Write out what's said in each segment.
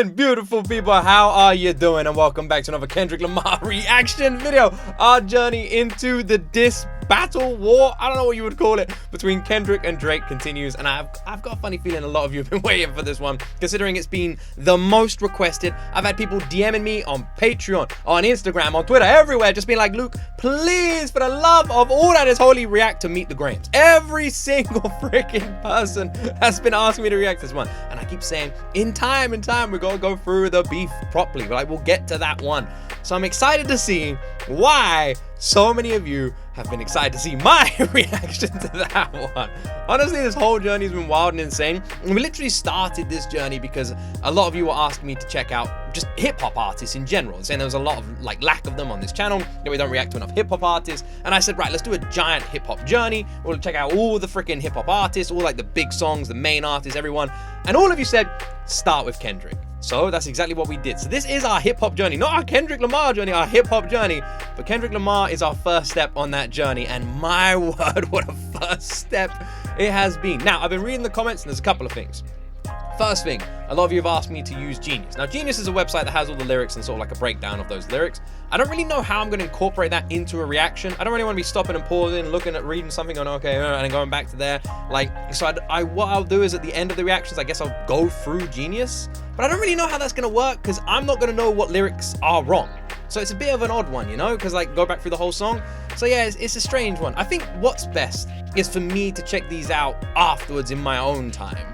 morning, beautiful people. How are you doing? And welcome back to another Kendrick Lamar reaction video. Our journey into the diss battle war, I don't know what you would call it, between Kendrick and Drake continues. And I've got a funny feeling a lot of you have been waiting for this one, considering it's been the most requested. I've had people DMing me on Patreon, on Instagram, on Twitter, everywhere, just being like, Luke, please, for the love of all that is holy, react to Meet the Grahams. Every single freaking person has been asking me to react to this one. And I keep saying, in time, we're gonna go through the beef properly. But we'll get to that one. So I'm excited to see why so many of you have been excited to see my reaction to that one. Honestly, this whole journey has been wild and insane. And we literally started this journey because a lot of you were asking me to check out just hip-hop artists in general, saying there was a lot of lack of them on this channel, that we don't react to enough hip-hop artists. And I said, right, let's do a giant hip-hop journey. We'll check out all the freaking hip-hop artists, all the big songs, the main artists, everyone. And all of you said, start with Kendrick. So that's exactly what we did. So this is our hip-hop journey, not our Kendrick Lamar journey, our hip-hop journey. But Kendrick Lamar is our first step on that journey. And my word, what a first step it has been. Now, I've been reading the comments and there's a couple of things. First thing, a lot of you have asked me to use Genius. Now, Genius is a website that has all the lyrics and sort of a breakdown of those lyrics. I don't really know how I'm going to incorporate that into a reaction. I don't really want to be stopping and pausing, looking at reading something, going, okay, and then going back to there. So what I'll do is at the end of the reactions, I guess I'll go through Genius. But I don't really know how that's going to work because I'm not going to know what lyrics are wrong. So it's a bit of an odd one, you know, because go back through the whole song. So yeah, it's a strange one. I think what's best is for me to check these out afterwards in my own time.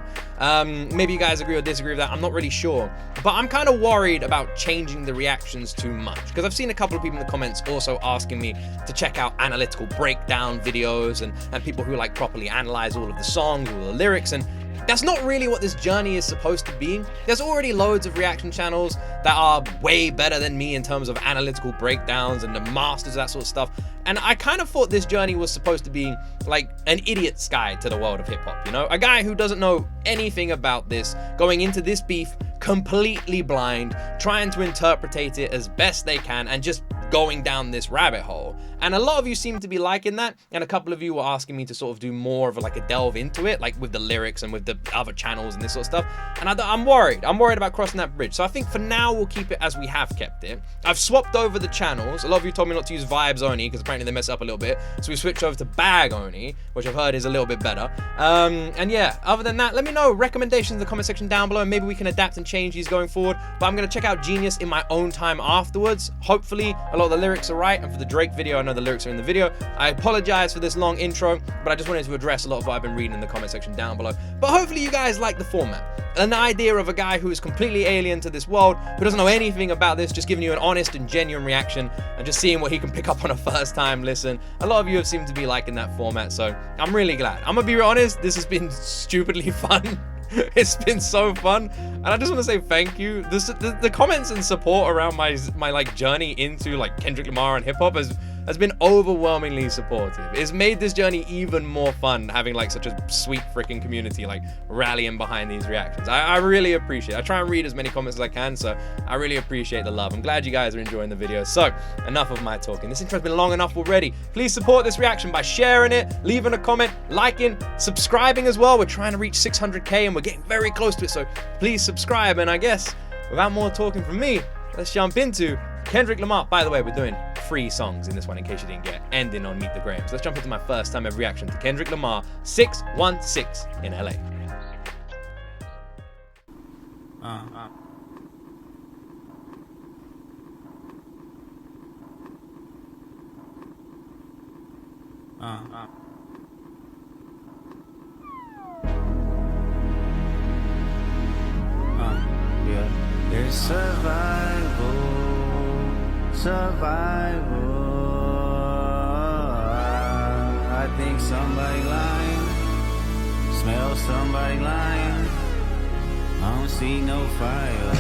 Maybe you guys agree or disagree with that, I'm not really sure. But I'm kind of worried about changing the reactions too much, because I've seen a couple of people in the comments also asking me to check out analytical breakdown videos and people who properly analyze all of the songs, all the lyrics, and that's not really what this journey is supposed to be. There's already loads of reaction channels that are way better than me in terms of analytical breakdowns and the masters of that sort of stuff. And I kind of thought this journey was supposed to be like an idiot's guide to the world of hip hop, you know? A guy who doesn't know anything about this, going into this beef completely blind, trying to interpretate it as best they can, and just going down this rabbit hole. And a lot of you seem to be liking that, and a couple of you were asking me to sort of do more of a delve into it, with the lyrics and with the other channels and this sort of stuff. And I'm worried about crossing that bridge. So I think for now we'll keep it as we have kept it. I've swapped over the channels. A lot of you told me not to use vibes only because apparently they mess up a little bit, so we switched over to bag only, which I've heard is a little bit better. And yeah, other than that, let me know recommendations in the comment section down below, and maybe we can adapt and change these going forward. But I'm going to check out Genius in my own time afterwards. Hopefully a lot of the lyrics are right, and for the Drake video, I know the lyrics are in the video. I apologize for this long intro, but I just wanted to address a lot of what I've been reading in the comment section down below. But hopefully you guys like the format. An idea of a guy who is completely alien to this world, who doesn't know anything about this, just giving you an honest and genuine reaction and just seeing what he can pick up on a first time listen. A lot of you have seemed to be liking that format, so I'm really glad. I'm gonna be honest, this has been stupidly fun. It's been so fun, and I just want to say thank you. The comments and support around my journey into Kendrick Lamar and hip hop has been overwhelmingly supportive. It's made this journey even more fun, having such a sweet freaking community rallying behind these reactions. I really appreciate it. I try and read as many comments as I can, so I really appreciate the love. I'm glad you guys are enjoying the video. So enough of my talking. This intro's been long enough already. Please support this reaction by sharing it, leaving a comment, liking, subscribing as well. We're trying to reach 600k and we're getting very close to it, so please subscribe. And I guess without more talking from me, let's jump into Kendrick Lamar. By the way, we're doing 3 songs in this one in case you didn't get, ending on Meet the Grahams. Let's jump into my first time ever reaction to Kendrick Lamar 616 in LA. Yeah. It's survival. I think somebody lying. Smell somebody lying. I don't see no fire.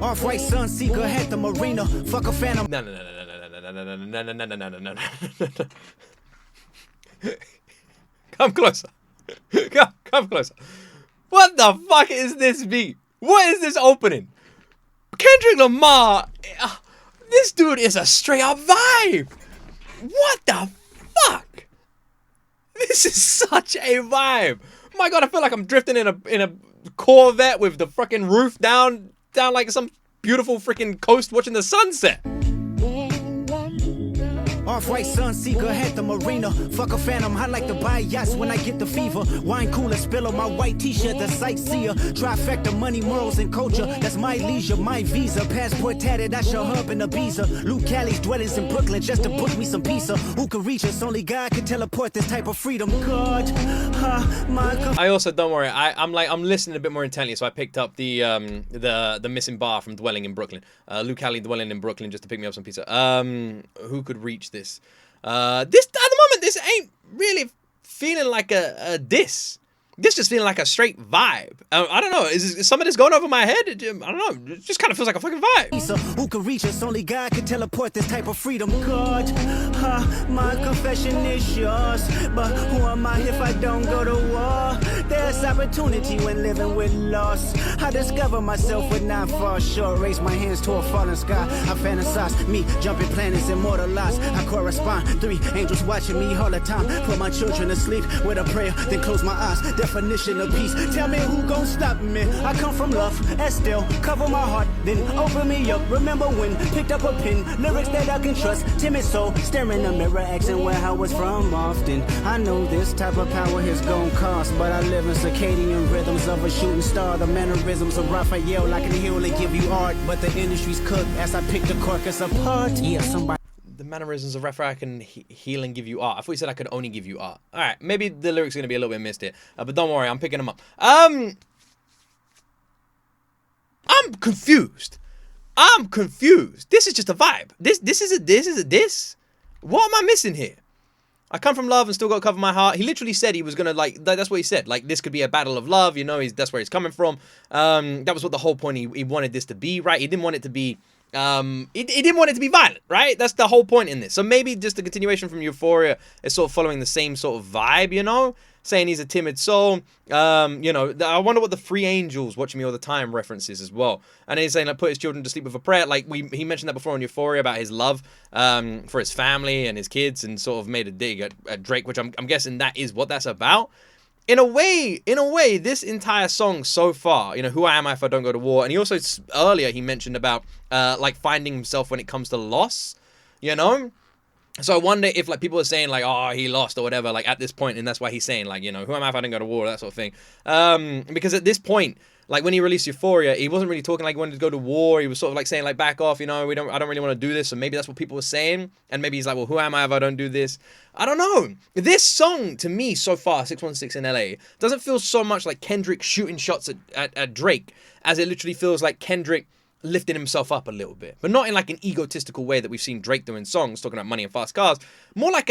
Off-white Sunseeker had the marina. Fuck a phantom. No. Come closer. Come closer. What the fuck is this beat? What is this opening? Kendrick Lamar, this dude is a straight up vibe. What the fuck? This This is such a vibe. My God, I feel like I'm drifting in a Corvette with the fucking roof down like some beautiful freaking coast watching the sunset. Off-white Sunseeker at the marina. Fuck a phantom, I like to buy yachts when I get the fever. Wine cooler spill on my white t-shirt, the sightseer. Trifecta, money, morals, and culture. That's my leisure, my visa. Passport tatted, I show hub in Ibiza. Luke Callie's dwellings in Brooklyn just to book me some pizza. Who can reach us? Only God can teleport this type of freedom. God, I also, don't worry, I'm listening a bit more intently, so I picked up the missing bar from Dwelling in Brooklyn. Luke Callie dwelling in Brooklyn just to pick me up some pizza. Who could reach this? This at the moment, this ain't really feeling like a diss. This just feeling like a straight vibe. I don't know. Is some of this going over my head? I don't know. It just kind of feels like a fucking vibe. Who can reach us? Only God can teleport this type of freedom. God, my confession is yours. But who am I if I don't go to war? There's opportunity when living with loss. I discover myself when I fall short. Raise my hands to a falling sky. I fantasize me jumping planets, immortalized. I correspond. 3 angels watching me all the time. Put my children to sleep with a prayer, then close my eyes. Definition of peace. Tell me who gon' stop me. I come from love, Estelle. Cover my heart, then open me up. Remember when picked up a pen, lyrics that I can trust. Timid soul, staring in the mirror, asking where I was from often. I know this type of power is gon' cost, but I live in circadian rhythms of a shooting star. The mannerisms of Raphael, I can heal and give you art, but the industry's cooked as I pick the carcass apart. Yeah, somebody. The mannerisms of Raphael, I can heal and give you art. I thought you said I could only give you art. All right, maybe the lyrics are gonna be a little bit missed here, but don't worry, I'm picking them up. I'm confused. I'm confused. This is just a vibe. This is a diss. What am I missing here? I come from love and still got to cover my heart. He literally said he was gonna that's what he said. Like, this could be a battle of love. You know, that's where he's coming from. That was what the whole point. He wanted this to be, right? He didn't want it to be. He didn't want it to be violent, right? That's the whole point in this. So maybe just the continuation from Euphoria is sort of following the same sort of vibe, you know? Saying he's a timid soul. You know, I wonder what the 3 angels watching me all the time references as well. And he's saying, like, put his children to sleep with a prayer. Like, he mentioned that before on Euphoria about his love for his family and his kids, and sort of made a dig at Drake, which I'm guessing that is what that's about. In a way, this entire song so far, you know, who am I if I don't go to war? And he also, earlier, he mentioned about, like, finding himself when it comes to loss, you know? So I wonder if, like, people are saying, like, oh, he lost or whatever, like, at this point, and that's why he's saying, like, you know, who am I if I don't go to war, that sort of thing. Because at this point, like, when he released Euphoria, he wasn't really talking like he wanted to go to war. He was sort of like saying, like, back off, you know, I don't really want to do this. So maybe that's what people were saying. And maybe he's like, well, who am I if I don't do this? I don't know. This song, to me, so far, 616 in LA, doesn't feel so much like Kendrick shooting shots at Drake, as it literally feels like Kendrick lifting himself up a little bit. But not in, like, an egotistical way that we've seen Drake doing songs, talking about money and fast cars. More like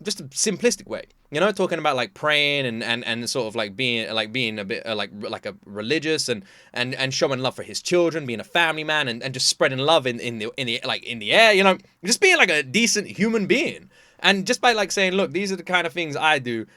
just a simplistic way, you know, talking about, like, praying and sort of like being a bit like a religious and showing love for his children, being a family man, and just spreading love in the air, you know, just being like a decent human being. And just by, like, saying, look, these are the kind of things I do.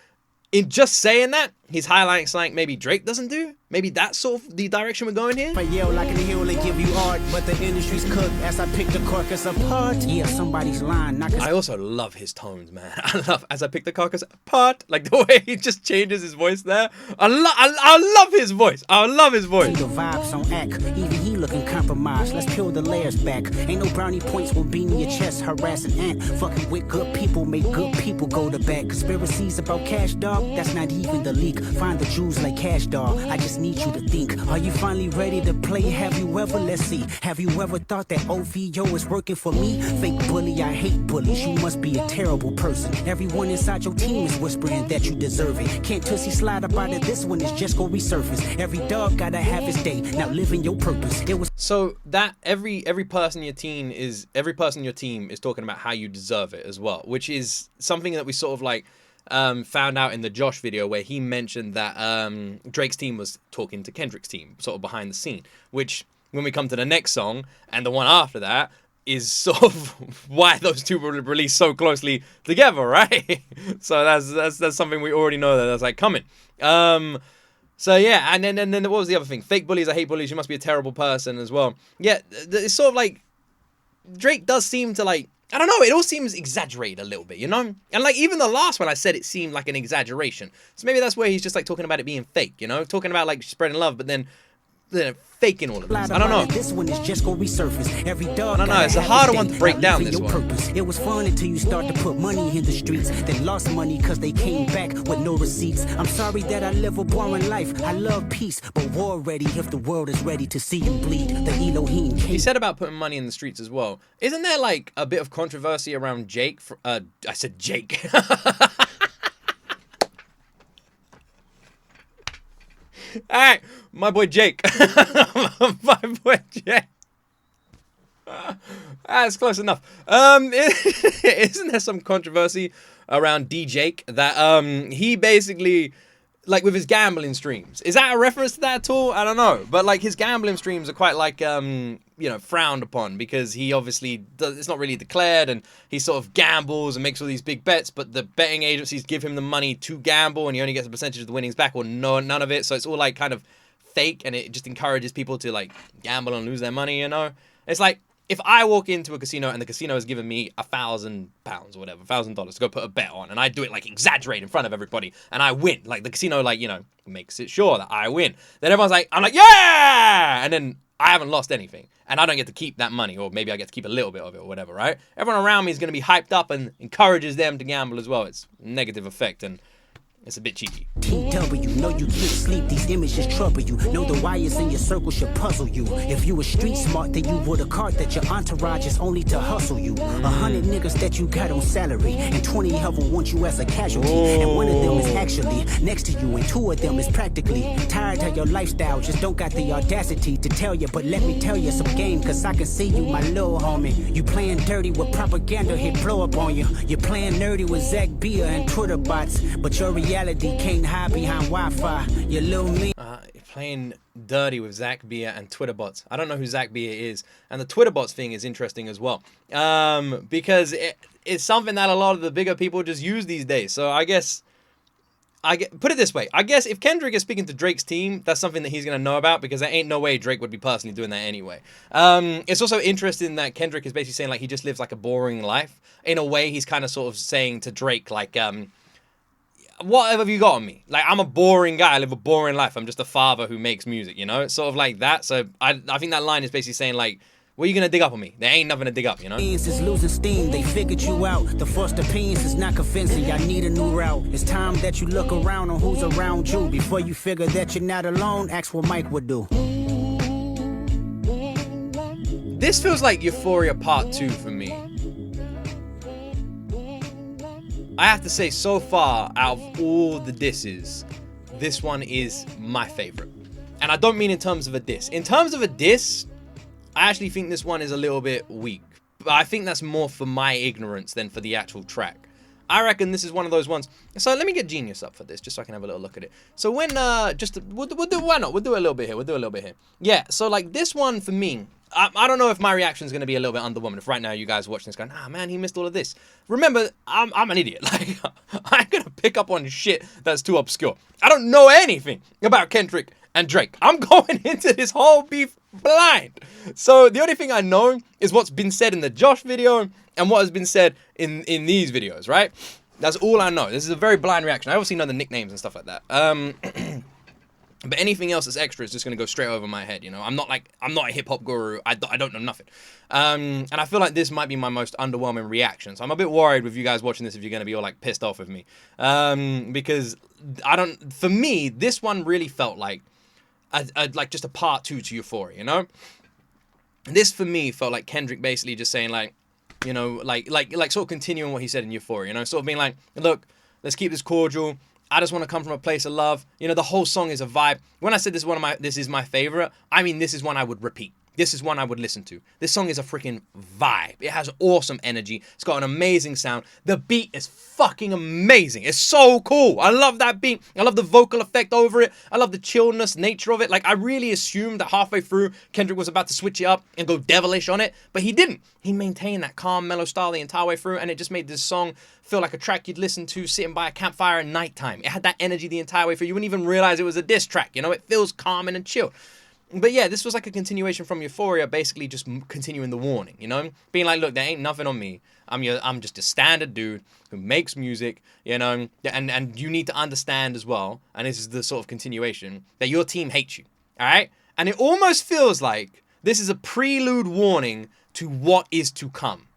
In just saying that, he's highlighting something maybe Drake doesn't do. Maybe that's sort of the direction we're going here. I yell like an heal and give you art, but the industry's cooked as I pick the carcass apart. Yeah, somebody's lying. I also love his tones, man. I love as I pick the carcass apart, like the way he just changes his voice there. I love his voice. I love his voice. The vibes on act, even he looking compromised. Let's peel the layers back. Ain't no brownie points will be in your chest, harassing ant. Fucking with good people, make good people go to bed. Conspiracies about cash, dog. That's not even the leak. Find the Jews like cash, dog. I just need you to think. Are you finally ready to play? Have you ever, let's see, have you ever thought that OVO is working for me? Fake bully, I hate bullies. You must be a terrible person. Everyone inside your team is whispering that you deserve it. Can't Tussie slide up out of this one, is just gonna resurface. Every dog gotta have his day. Now living your purpose. It was so that every person in your team is talking about how you deserve it as well, which is something that we sort of like found out in the Josh video, where he mentioned that Drake's team was talking to Kendrick's team sort of behind the scene, which when we come to the next song and the one after that is sort of why those two were released so closely together, right? So that's something we already know that's like coming. So yeah, and then what was the other thing? Fake bullies, I hate bullies, you must be a terrible person as well. Yeah, it's sort of like Drake does seem to like I don't know, it all seems exaggerated a little bit, you know? And like even the last one I said it seemed like an exaggeration. So maybe that's where he's just like talking about it being fake, you know? Talking about like spreading love, but then faking all of this. I don't know. This one is just gonna resurface. Every dog. I don't know. It's a harder one to break down, this one. Purpose. It was fun until you start to put money in the streets. They lost money because they came back with no receipts. I'm sorry that I live a boring life. I love peace, but war ready if the world is ready to see you bleed. The Elohim came. He said about putting money in the streets as well. Isn't there like a bit of controversy around Jake? I said Jake. All right, my boy Jake. My boy Jake. That's close enough. Isn't there some controversy around D-Jake that he basically, like with his gambling streams, is that a reference to that at all? I don't know, but like his gambling streams are quite like you know, frowned upon because he obviously it's not really declared, and he sort of gambles and makes all these big bets, but the betting agencies give him the money to gamble and he only gets a percentage of the winnings back, or none of it. So it's all like kind of fake, and it just encourages people to like gamble and lose their money, you know? It's like if I walk into a casino and the casino has given me £1,000 or whatever, $1,000 to go put a bet on, and I do it like exaggerate in front of everybody, and I win, like the casino, like, you know, makes it sure that I win. Then everyone's like, I'm like, yeah! And then I haven't lost anything, and I don't get to keep that money, or maybe I get to keep a little bit of it or whatever, right? Everyone around me is going to be hyped up and encourages them to gamble as well. It's a negative effect, and it's a bit cheeky. TW, know you can't sleep, these images trouble you. Know the wires in your circle should puzzle you. If you were street smart, then you would have caught that your entourage is only to hustle you. 100 niggas that you got on salary, and 20 of them want you as a casualty. And one of them is actually next to you, and 2 of them is practically tired of your lifestyle. Just don't got the audacity to tell you, but let me tell you some game, cause I can see you, my little homie. You playing dirty with propaganda, hit blow up on you. You're playing nerdy with Zach Bia and Twitter bots, but your reality can't hide behind Wi-Fi. You little me. Playing dirty with Zach Bia and Twitter bots. I don't know who Zach Bia is, and the Twitter bots thing is interesting as well, because it's something that a lot of the bigger people just use these days. So I guess put it this way. I guess if Kendrick is speaking to Drake's team, that's something that he's gonna know about, because there ain't no way Drake would be personally doing that anyway. It's also interesting that Kendrick is basically saying like he just lives like a boring life. In a way, he's kind of sort of saying to Drake like, what have you got on me? Like, I'm a boring guy. I live a boring life. I'm just a father who makes music, you know? It's sort of like that. So I think that line is basically saying, like, what are you going to dig up on me? There ain't nothing to dig up, you know? Is losing steam. They figured you out. The first opinions is not convincing. Y'all need a new route. It's time that you look around on who's around you. Before you figure that you're not alone, ask what Mike would do. This feels like Euphoria Part 2 for me. I have to say, so far, out of all the disses, this one is my favorite. And I don't mean in terms of a diss. In terms of a diss, I actually think this one is a little bit weak. But I think that's more for my ignorance than for the actual track. I reckon this is one of those ones. So let me get Genius up for this, just so I can have a little look at it. So when, we'll do, why not? We'll do a little bit here. Yeah, so like this one for me, I don't know if my reaction is going to be a little bit underwhelming. If right now you guys watching this going, ah, man, he missed all of this. Remember, I'm an idiot. Like, I'm going to pick up on shit that's too obscure. I don't know anything about Kendrick and Drake. I'm going into this whole beef blind. So the only thing I know is what's been said in the Josh video and what has been said in these videos, right? That's all I know. This is a very blind reaction. I obviously know the nicknames and stuff like that. But anything else that's extra is just going to go straight over my head, you know? I'm not a hip-hop guru. I don't know nothing. And I feel like this might be my most underwhelming reaction. So I'm a bit worried with you guys watching this if you're going to be all, like, pissed off with me. Because for me, this one really felt like like just a part 2 to Euphoria, you know? This, for me, felt like Kendrick basically just saying, like, you know, like sort of continuing what he said in Euphoria, you know? Sort of being like, look, let's keep this cordial. I just want to come from a place of love. You know, the whole song is a vibe. When I said this is my favorite, I mean this is one I would repeat. This is one I would listen to. This song is a freaking vibe. It has awesome energy. It's got an amazing sound. The beat is fucking amazing. It's so cool. I love that beat. I love the vocal effect over it. I love the chillness nature of it. Like, I really assumed that halfway through, Kendrick was about to switch it up and go devilish on it, but he didn't. He maintained that calm, mellow style the entire way through, and it just made this song feel like a track you'd listen to sitting by a campfire at nighttime. It had that energy the entire way through. You wouldn't even realize it was a diss track, you know? It feels calming and chill. But yeah, this was like a continuation from Euphoria, basically just continuing the warning, you know? Being like, look, there ain't nothing on me. I'm just a standard dude who makes music, you know, and you need to understand as well, and this is the sort of continuation, that your team hates you, all right? And it almost feels like this is a prelude warning to what is to come,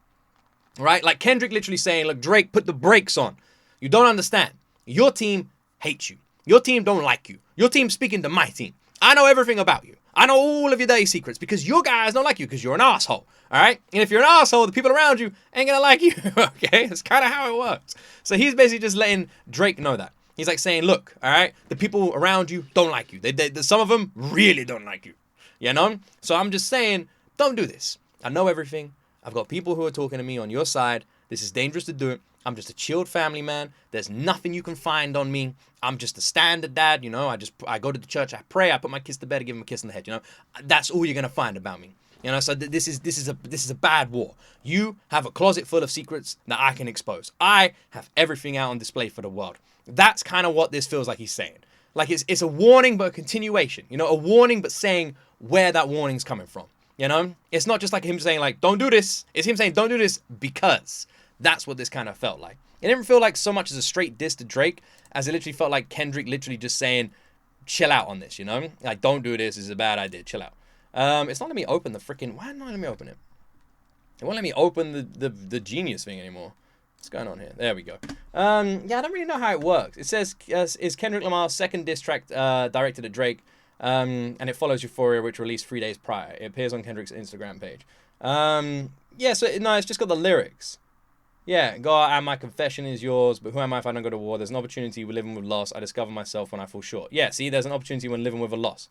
right? Like Kendrick literally saying, look, Drake, put the brakes on. You don't understand. Your team hates you. Your team don't like you. Your team's speaking to my team. I know everything about you. I know all of your dirty secrets because your guys don't like you because you're an asshole. All right? And if you're an asshole, the people around you ain't going to like you. Okay? It's kind of how it works. So he's basically just letting Drake know that. He's like saying, look, all right, the people around you don't like you. Some of them really don't like you. You know? So I'm just saying, don't do this. I know everything. I've got people who are talking to me on your side. This is dangerous to do it. I'm just a chilled family man. There's nothing you can find on me. I'm just a standard dad, you know. I go to the church, I pray, I put my kids to bed, I give them a kiss on the head, you know. That's all you're gonna find about me, you know. So this is a bad war. You have a closet full of secrets that I can expose. I have everything out on display for the world. That's kind of what this feels like he's saying. Like it's a warning, but a continuation, you know, a warning, but saying where that warning's coming from. You know, it's not just like him saying like, don't do this. It's him saying, don't do this because. That's what this kind of felt like. It didn't feel like so much as a straight diss to Drake as it literally felt like Kendrick literally just saying, chill out on this, you know? Like, don't do this. This is a bad idea. Chill out. It's not letting me open the freaking... Why not letting me open it? It won't let me open the Genius thing anymore. What's going on here? There we go. Yeah, I don't really know how it works. It says, is Kendrick Lamar's second diss track directed at Drake, and it follows Euphoria, which released 3 days prior. It appears on Kendrick's Instagram page. Yeah, so, no, it's just got the lyrics. Yeah, God, and my confession is yours, but who am I if I don't go to war? There's an opportunity when living with loss. I discover myself when I fall short. Yeah, see, there's an opportunity when living with a loss.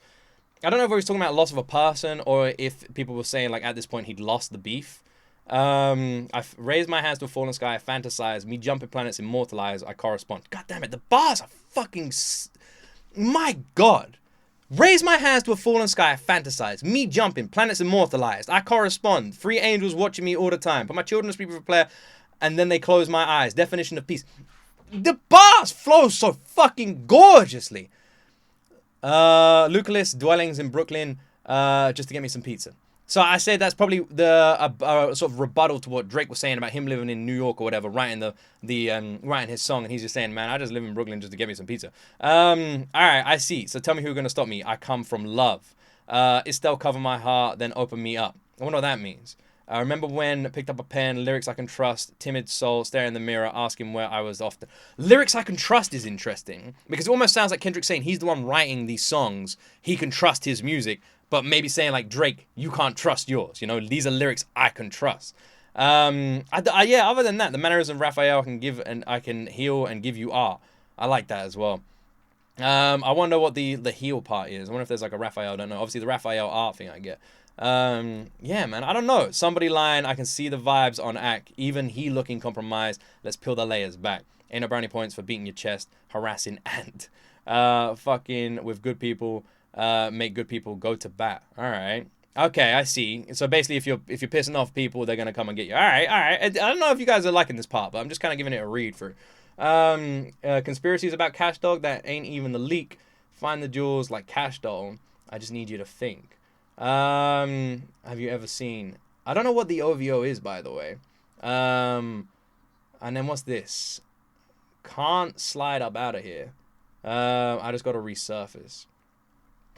I don't know if he was talking about loss of a person or if people were saying, like, at this point, he'd lost the beef. I've raised my hands to a fallen sky. I fantasize. Me jumping planets immortalized. I correspond. God damn it, the bars are fucking... My God. Raise my hands to a fallen sky. I fantasize. Me jumping. Planets immortalized. I correspond. 3 angels watching me all the time. Put my children to sleep with a player... And then they close my eyes. Definition of peace. The bars flow so fucking gorgeously. Lucas dwellings in Brooklyn, just to get me some pizza. So I said that's probably the sort of rebuttal to what Drake was saying about him living in New York or whatever, writing writing his song, and he's just saying, man, I just live in Brooklyn just to get me some pizza. All right, I see. So tell me who's gonna stop me. I come from love. Estelle, cover my heart, then open me up. I wonder what that means. I remember when I picked up a pen, lyrics I can trust, timid soul, staring in the mirror, asking where I was often. Lyrics I can trust is interesting because it almost sounds like Kendrick saying he's the one writing these songs. He can trust his music, but maybe saying like Drake, you can't trust yours. You know, these are lyrics I can trust. Yeah, other than that, the mannerism of Raphael I can heal and give you art. I like that as well. I wonder what the heal part is. I wonder if there's like a Raphael, I don't know. Obviously the Raphael art thing I get. Yeah, man, I don't know. Somebody lying, I can see the vibes on act. Even he looking compromised. Let's peel the layers back. Ain't no brownie points for beating your chest, harassing and fucking with good people, make good people go to bat. All right. Okay, I see. So basically, if you're pissing off people, they're gonna come and get you. All right. I don't know if you guys are liking this part, but I'm just kind of giving it a read through. Conspiracies about Cash Dog that ain't even the leak. Find the jewels like Cash Doll. I just need you to think. Have you ever seen... I don't know what the OVO is, by the way. And then what's this? Can't slide up out of here. I just got to resurface.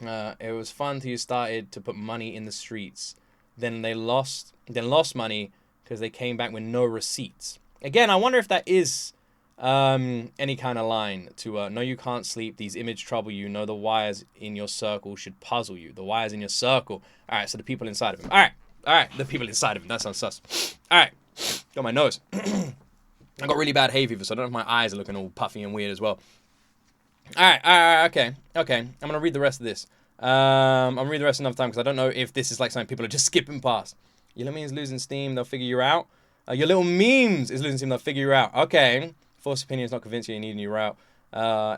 It was fun till you started to put money in the streets. Then lost money because they came back with no receipts. Again, I wonder if that is any kind of line to no, you can't sleep, these images trouble you, no, the wires in your circle should puzzle you, the wires in your circle. All right, so the people inside of him. All right, the people inside of him. That sounds sus. All right, got my nose. I got really bad hay fever, so I don't know if my eyes are looking all puffy and weird as well. All right, okay. I'm gonna read the rest of this. I'm gonna read the rest another time because I don't know if this is like something people are just skipping past. Your little memes losing steam, they'll figure you out. Your little memes is losing steam, they'll figure you out. Okay. Forced opinions not convince you need a new route.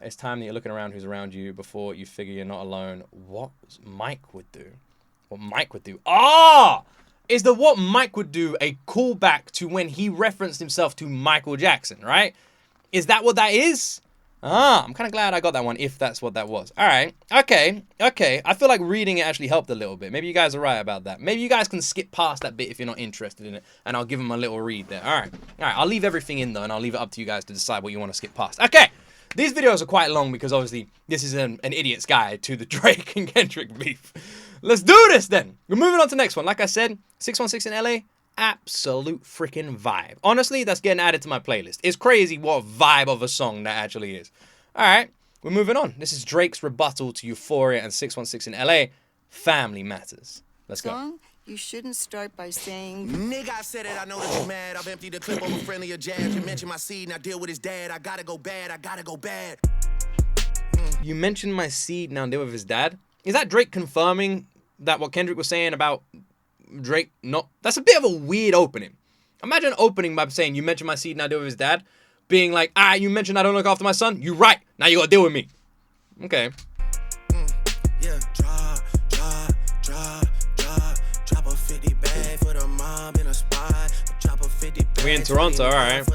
It's time that you're looking around who's around you before you figure you're not alone. What Mike would do. What Mike would do. Is the what Mike would do a callback to when he referenced himself to Michael Jackson, right? Is that what that is? I'm kind of glad I got that one, if that's what that was. All right. Okay. I feel like reading it actually helped a little bit. Maybe you guys are right about that. Maybe you guys can skip past that bit if you're not interested in it, and I'll give them a little read there. All right. I'll leave everything in, though, and I'll leave it up to you guys to decide what you want to skip past. Okay. These videos are quite long because, obviously, this is an idiot's guide to the Drake and Kendrick beef. Let's do this, then. We're moving on to the next one. Like I said, 616 in LA. Absolute freaking vibe. Honestly, that's getting added to my playlist. It's crazy what vibe of a song that actually is. All right, we're moving on. This is Drake's rebuttal to Euphoria and 616 in LA. Family Matters. Let's go. You shouldn't start by saying, nigga, I said it, I know that you mad. I've emptied the clip over friendlier jabs. You mentioned my seed and I deal with his dad. I gotta go bad, I gotta go bad. You mentioned my seed, now deal with his dad. Is that Drake confirming that what Kendrick was saying about Drake? No, that's a bit of a weird opening. Imagine opening by saying, you mentioned my seed, now deal with his dad. Being like, you mentioned I don't look after my son. You right. Now you gotta deal with me. Okay. Yeah, drop a 50 bag for the mob in a spot. Drop a 50 bag. We in Toronto, all right.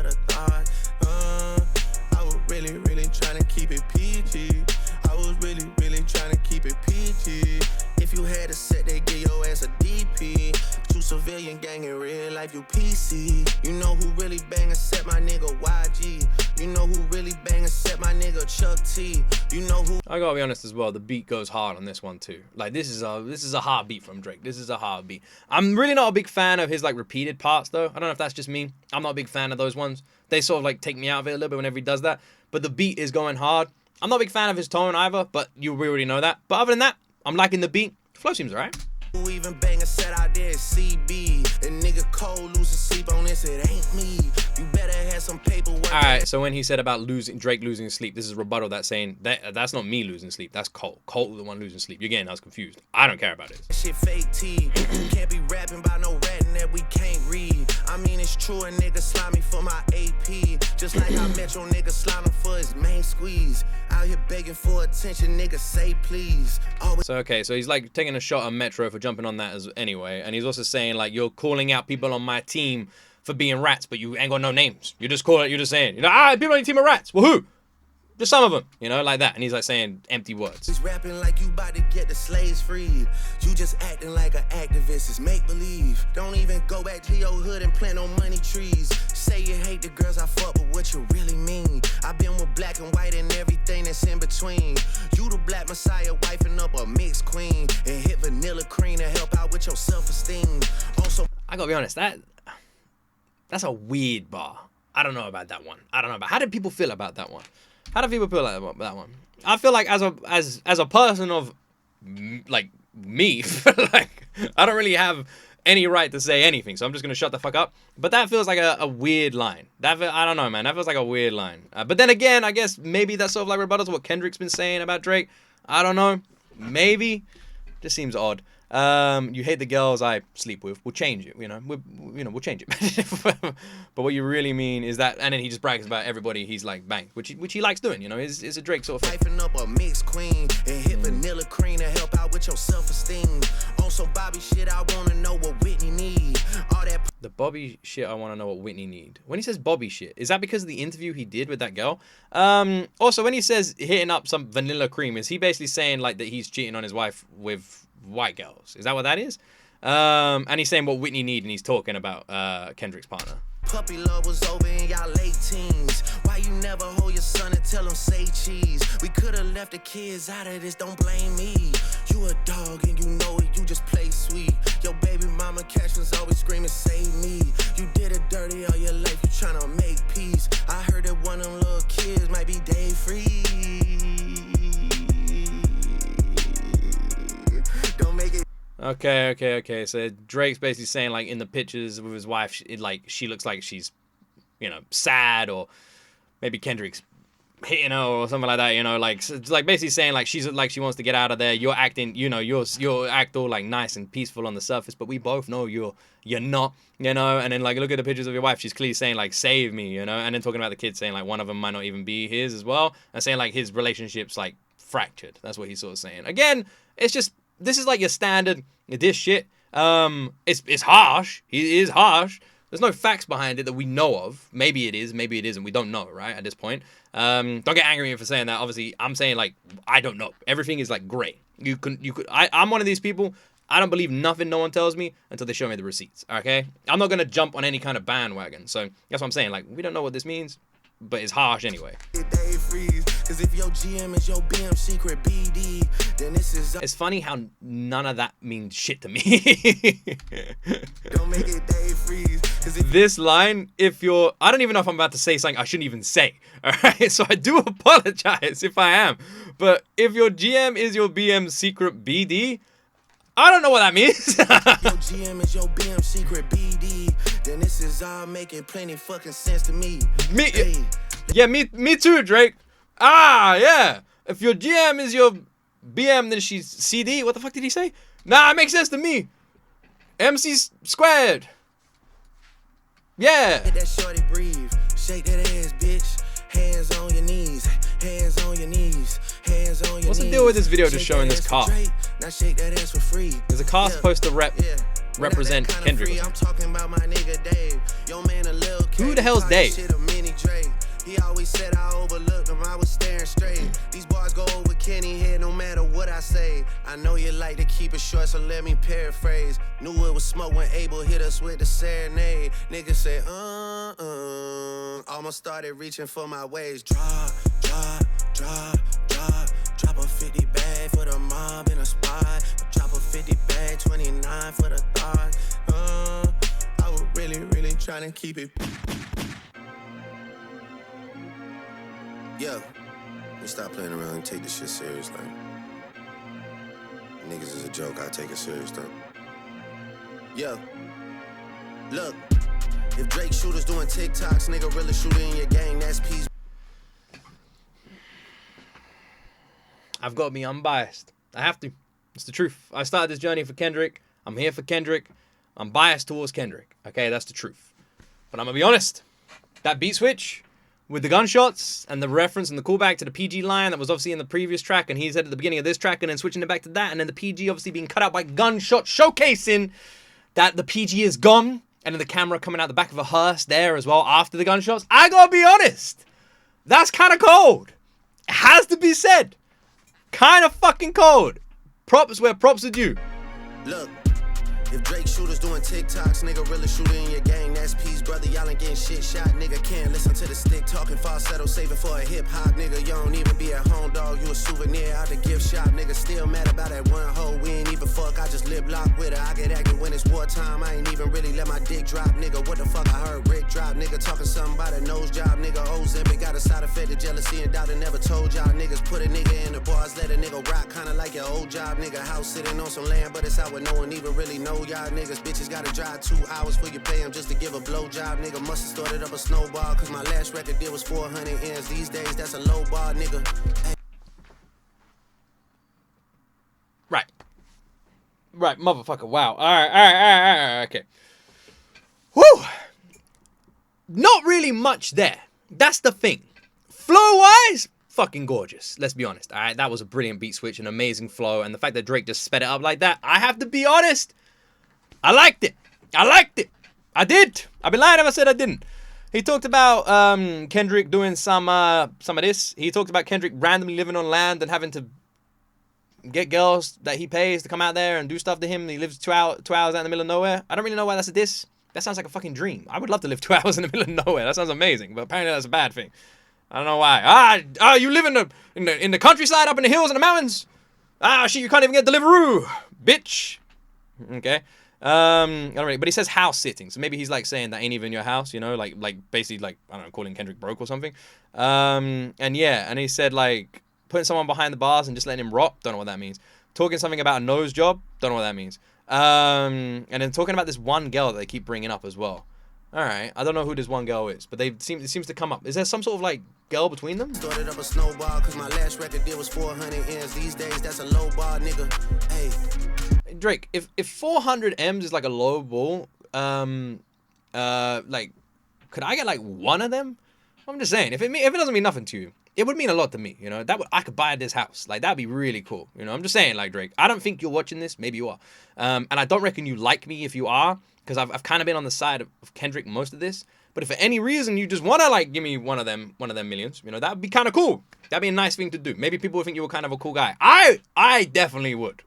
I was really trying to keep it PG. I was really trying to keep it PG. If you had a set, they give your ass a DP. You civilian gang in real life, you PC. You know who really bang except my nigga YG. You know who really bang except my nigga Chuck T. You know who. I gotta be honest as well. The beat goes hard on this one too. Like this is a hard beat from Drake. This is a hard beat. I'm really not a big fan of his like repeated parts though. I don't know if that's just me. I'm not a big fan of those ones. They sort of like take me out of it a little bit whenever he does that. But the beat is going hard. I'm not a big fan of his tone either. But we already know that. But other than that, I'm liking the beat. The flow seems alright. Who even bang a set out there CB? And nigga cold losing sleep on this, it ain't me. You better have some paperwork. Alright, so when he said about Drake losing sleep, this is rebuttal that's saying that's not me losing sleep, that's Cole. Cole the one losing sleep. Again, I was confused. I don't care about it. Shit fake T. You can't be rapping about no ratting that we can't read. I mean it's true, a nigga slimy for my AP. Just like I Metro nigga slimy for his main squeeze. Out here begging for attention, nigga say please. Always. So okay, so he's like taking a shot at Metro for jumping on that as anyway, and he's also saying like you're calling out people on my team for being rats, but you ain't got no names. You just call it. You're just saying, people on your team are rats. Well, who? Just some of them, like that. And he's like saying empty words. He's rapping like you about to get the slaves freed. You just acting like an activist. It's make believe. Don't even go back to your hood and plant no money trees. Say you hate the girls I fuck, but what you really mean? I've been with black and white and everything that's in between. You the black messiah, wifing up a mixed queen, and hit vanilla cream to help out with your self-esteem. Also, I gotta be honest, that's a weird bar. I don't know about that one. How did people feel about that one? How do people feel about that one? I feel like as a person of like me, like I don't really have any right to say anything, so I'm just gonna shut the fuck up. But that feels like a weird line. I don't know, man. That feels like a weird line. But then again, I guess maybe that's sort of like rebuttal to what Kendrick's been saying about Drake. I don't know. Maybe. Just seems odd. You hate the girls I sleep with. We'll change it. We'll change it. But what you really mean is that, and then he just brags about everybody he's like banged, which he likes doing. Is a Drake sort of thing. wifing up a mixed queen and hit vanilla cream to help out with your self-esteem. On some Bobby shit, I wanna know what Whitney need. All that. The Bobby shit, I want to know what Whitney need. When he says Bobby shit, is that because of the interview he did with that girl? Also, when he says hitting up some vanilla cream, is he basically saying like that he's cheating on his wife with white girls? Is that what that is? And he's saying what Whitney need, and he's talking about Kendrick's partner. Puppy love was over in y'all late teens. Why you never hold your son and tell him say cheese? We could've left the kids out of this, don't blame me. You a dog and you know it, you just play sweet. Your baby mama cash was always screaming, save me. You did it dirty all your life, you tryna make peace. I heard that one of them little kids might be day free. Don't make it. Okay. So Drake's basically saying like in the pictures with his wife, she looks like she's, sad, or maybe Kendrick's hitting her or something like that. Like basically saying like she's like she wants to get out of there. You're acting, you're act all like nice and peaceful on the surface, but we both know you're not, And then like look at the pictures of your wife. She's clearly saying like save me, And then talking about the kids, saying like one of them might not even be his as well, and saying like his relationship's like fractured. That's what he's sort of saying. Again, it's just. This is like your standard diss shit. It's harsh. He is harsh, There's no facts behind it that we know of. Maybe it is, maybe it isn't. We don't know, right, at this point. Don't get angry at me for saying that. Obviously, I'm saying, like, I don't know. Everything is, like, gray. I'm one of these people. I don't believe nothing no one tells me until they show me the receipts, okay? I'm not going to jump on any kind of bandwagon. So that's what I'm saying. Like, we don't know what this means, but it's harsh anyway. Cause if your GM is your BM secret BD, then this is It's funny how none of that means shit to me. don't make it day freeze. Cause if This line, if you're... I don't even know if I'm about to say something I shouldn't even say. Alright, so I do apologize if I am. But if your GM is your BM secret BD, I don't know what that means. your GM is your BM secret BD, then this is all making plenty fucking sense to me. Hey. Yeah, me too, Drake. Ah, yeah. If your GM is your BM, then she's CD. What the fuck did he say? Nah, it makes sense to me. MC squared. Yeah. Let that shorty breathe. Shake that ass, bitch. Hands on your knees. Hands on your knees. Hands on your knees. What's the deal with this video just showing this car? Now shake that ass for free. Is the car supposed to represent Kendrick? I'm talking about my nigga Dave. Yo, man, a little Who the hell's Dave? Shit a mini Drake. He always said I overlooked him, I was staring straight. These bars go over Kenny head no matter what I say. I know you like to keep it short, so let me paraphrase. Knew it was smoke when Abel hit us with the serenade. Niggas say, almost started reaching for my waist. Drop a 50 bag for the mob in a spot. Drop a 50 bag, 29 for the thought. I was really trying to keep it. Yo, you stop playing around and take this shit serious, like. Niggas is a joke, I take it serious, though. Yo, look, if Drake shooters doing TikToks, nigga really shooting in your gang, that's peace. I've got to be unbiased. I have to. It's the truth. I started this journey for Kendrick. I'm here for Kendrick. I'm biased towards Kendrick. Okay, that's the truth. But I'm going to be honest. That beat switch with the gunshots and the reference and the callback to the PG line that was obviously in the previous track, and he said at the beginning of this track, and then switching it back to that, and then the PG obviously being cut out by gunshot, showcasing that the PG is gone, and then the camera coming out the back of a hearse there as well after the gunshots. I gotta be honest, that's kind of cold. It has to be said. Kind of fucking cold. Props where props are due. Look, if Drake shooters doing TikToks, nigga really shooting in your gang, that's peace, brother. Y'all ain't getting shit shot, nigga. Can't listen to the stick talking falsetto, saving for a hip hop, nigga. You don't even be at home, dog. You a souvenir out the gift shop, nigga. Still mad about that one hoe. We ain't even fuck, I just lip lock with her. I get active when it's wartime. I ain't even really let my dick drop, nigga. What the fuck I heard Rick drop, nigga. Talking something about a nose job, nigga. Ozempic got a side effect of jealousy and doubt. I never told y'all niggas. Put a nigga in the bars, let a nigga rock, kinda like your old job, nigga. House sitting on some land, but it's out where no one even really know y'all niggas. Bitches gotta drive 2 hours for you pay them just to give a blowjob, nigga. Must've started up a snowball, cause my last record deal was 400 ends. These days, that's a low bar, nigga. Hey. Right, motherfucker. Wow. All right. Okay. Whew. Not really much there. That's the thing. Flow-wise, fucking gorgeous. Let's be honest. All right, that was a brilliant beat switch, an amazing flow, and the fact that Drake just sped it up like that, I have to be honest, I liked it. I did. I'd be lying if I said I didn't. He talked about Kendrick doing some of this. He talked about Kendrick randomly living on land and having to get girls that he pays to come out there and do stuff to him. He lives 2 hours out in the middle of nowhere. I don't really know why that's a diss. That sounds like a fucking dream. I would love to live 2 hours in the middle of nowhere. That sounds amazing, but apparently that's a bad thing. I don't know why. You live in the countryside, up in the hills and the mountains. Shit, you can't even get Deliveroo, bitch. Okay. I don't really, but he says house sitting, so maybe he's like saying that ain't even your house, you know, like basically like, I don't know, calling Kendrick broke or something. And yeah, and he said like putting someone behind the bars and just letting him rock, don't know what that means. Talking something about a nose job, don't know what that means. And then talking about this one girl that they keep bringing up as well. All right, I don't know who this one girl is, but it seems to come up. Is there some sort of like girl between them? Started up a snowball, cause my last record deal was 400 ends. These days, that's a low bar, nigga. Hey. Drake, if 400 M's is like a low ball, like, could I get like one of them? I'm just saying, if it doesn't mean nothing to you, it would mean a lot to me, you know. I could buy this house. Like, that'd be really cool, you know. I'm just saying, like, Drake, I don't think you're watching this. Maybe you are. And I don't reckon you like me if you are, because I've kind of been on the side of Kendrick most of this. But if for any reason you just want to, like, give me one of them millions, you know, that would be kind of cool. That'd be a nice thing to do. Maybe people would think you were kind of a cool guy. I definitely would.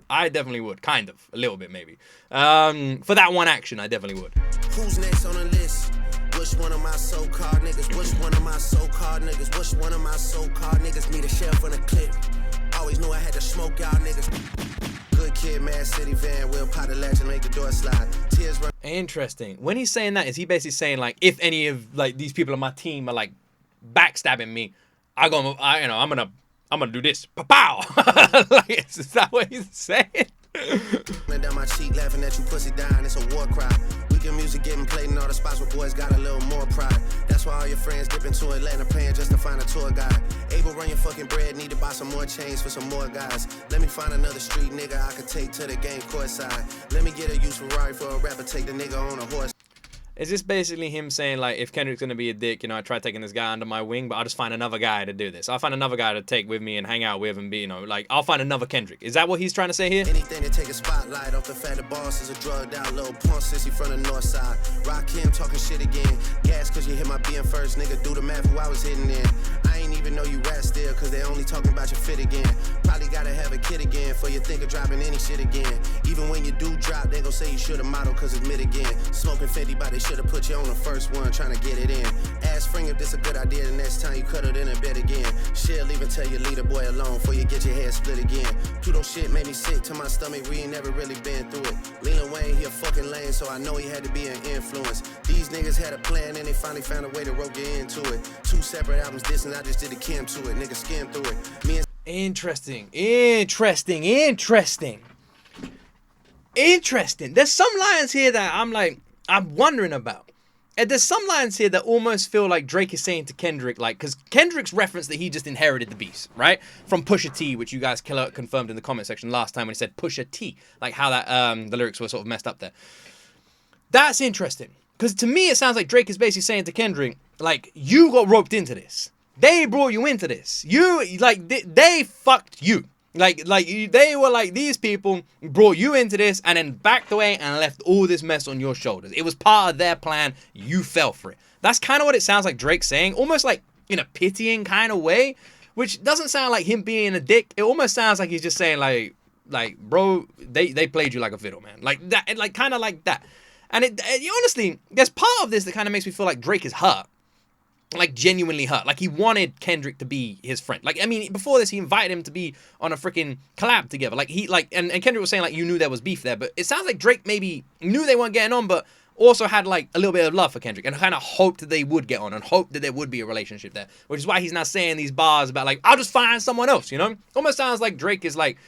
Kind of. A little bit, maybe. For that one action, I definitely would. Who's next on the list? Which one of my so-called niggas? Which one of my so-called niggas? Which one of my so-called niggas need a shell from the clip? Always knew I had to smoke y'all niggas. Good kid, Mad City van, Will pot the latch and make the door slide. Tears run. Interesting. When he's saying that, is he basically saying, like, if any of, like, these people on my team are, like, backstabbing me, I'm gonna do this. Pow! Like, is that what he's saying? Down my cheek, laughing at you, pussy dying. It's a war cry. Weekend music getting played in all the spots where boys got a little more pride. That's why all your friends dip into Atlanta paying just to find a tour guide. Able run your fucking bread, need to buy some more chains for some more guys. Let me find another street nigga I could take to the game courtside. Let me get a used Ferrari for a rapper, take the nigga on a horse. Is this basically him saying, like, if Kendrick's gonna be a dick, you know, I tried taking this guy under my wing, but I'll just find another guy to do this. I'll find another guy to take with me and hang out with and be, you know, like, I'll find another Kendrick. Is that what he's trying to say here? Anything to take a spotlight off the fact the boss is a drugged out little punk sissy from the north side. Rock him talking shit again. Gas cause you hit my being first, nigga. Do the math who I was hitting in. I ain't even know you rap still cause they only talking about your fit again. Probably gotta have a kid again for you think of dropping any shit again. Even when you do drop, they gon' say you should've modeled cause it's mid again. Smoking 50, but they should've put you on the first one trying to get it in. Ask Spring if this a good idea the next time you cut it in a bed again. She'll even tell you leave the boy alone before you get your head split again. Pluto shit made me sick to my stomach, we ain't never really been through it. Lil Wayne, he a fucking lame, so I know he had to be an influence. These niggas had a plan and they finally found a way to rope you into it. 2 separate albums dissing, I just did a Kim to it. Nigga skimmed through it. Me and Interesting. There's some lines here that I'm wondering about. And there's some lines here that almost feel like Drake is saying to Kendrick, like, because Kendrick's referenced that he just inherited the beast, right? From Pusha T, which you guys confirmed in the comment section last time when he said Pusha T, like how that the lyrics were sort of messed up there. That's interesting. Because to me, it sounds like Drake is basically saying to Kendrick, like, you got roped into this. They brought you into this. You, like, they fucked you. Like they were like, these people brought you into this and then backed away and left all this mess on your shoulders. It was part of their plan. You fell for it. That's kind of what it sounds like Drake's saying, almost like in a pitying kind of way, which doesn't sound like him being a dick. It almost sounds like he's just saying like, bro, they played you like a fiddle, man. Like that, like kind of like that. And it honestly, there's part of this that kind of makes me feel like Drake is hurt. Like, genuinely hurt. Like, he wanted Kendrick to be his friend. Like, I mean, before this, he invited him to be on a freaking collab together. Like, and Kendrick was saying, like, you knew there was beef there. But it sounds like Drake maybe knew they weren't getting on, but also had, like, a little bit of love for Kendrick. And kind of hoped that they would get on and hoped that there would be a relationship there. Which is why he's now saying these bars about, like, I'll just find someone else, you know? Almost sounds like Drake is, like,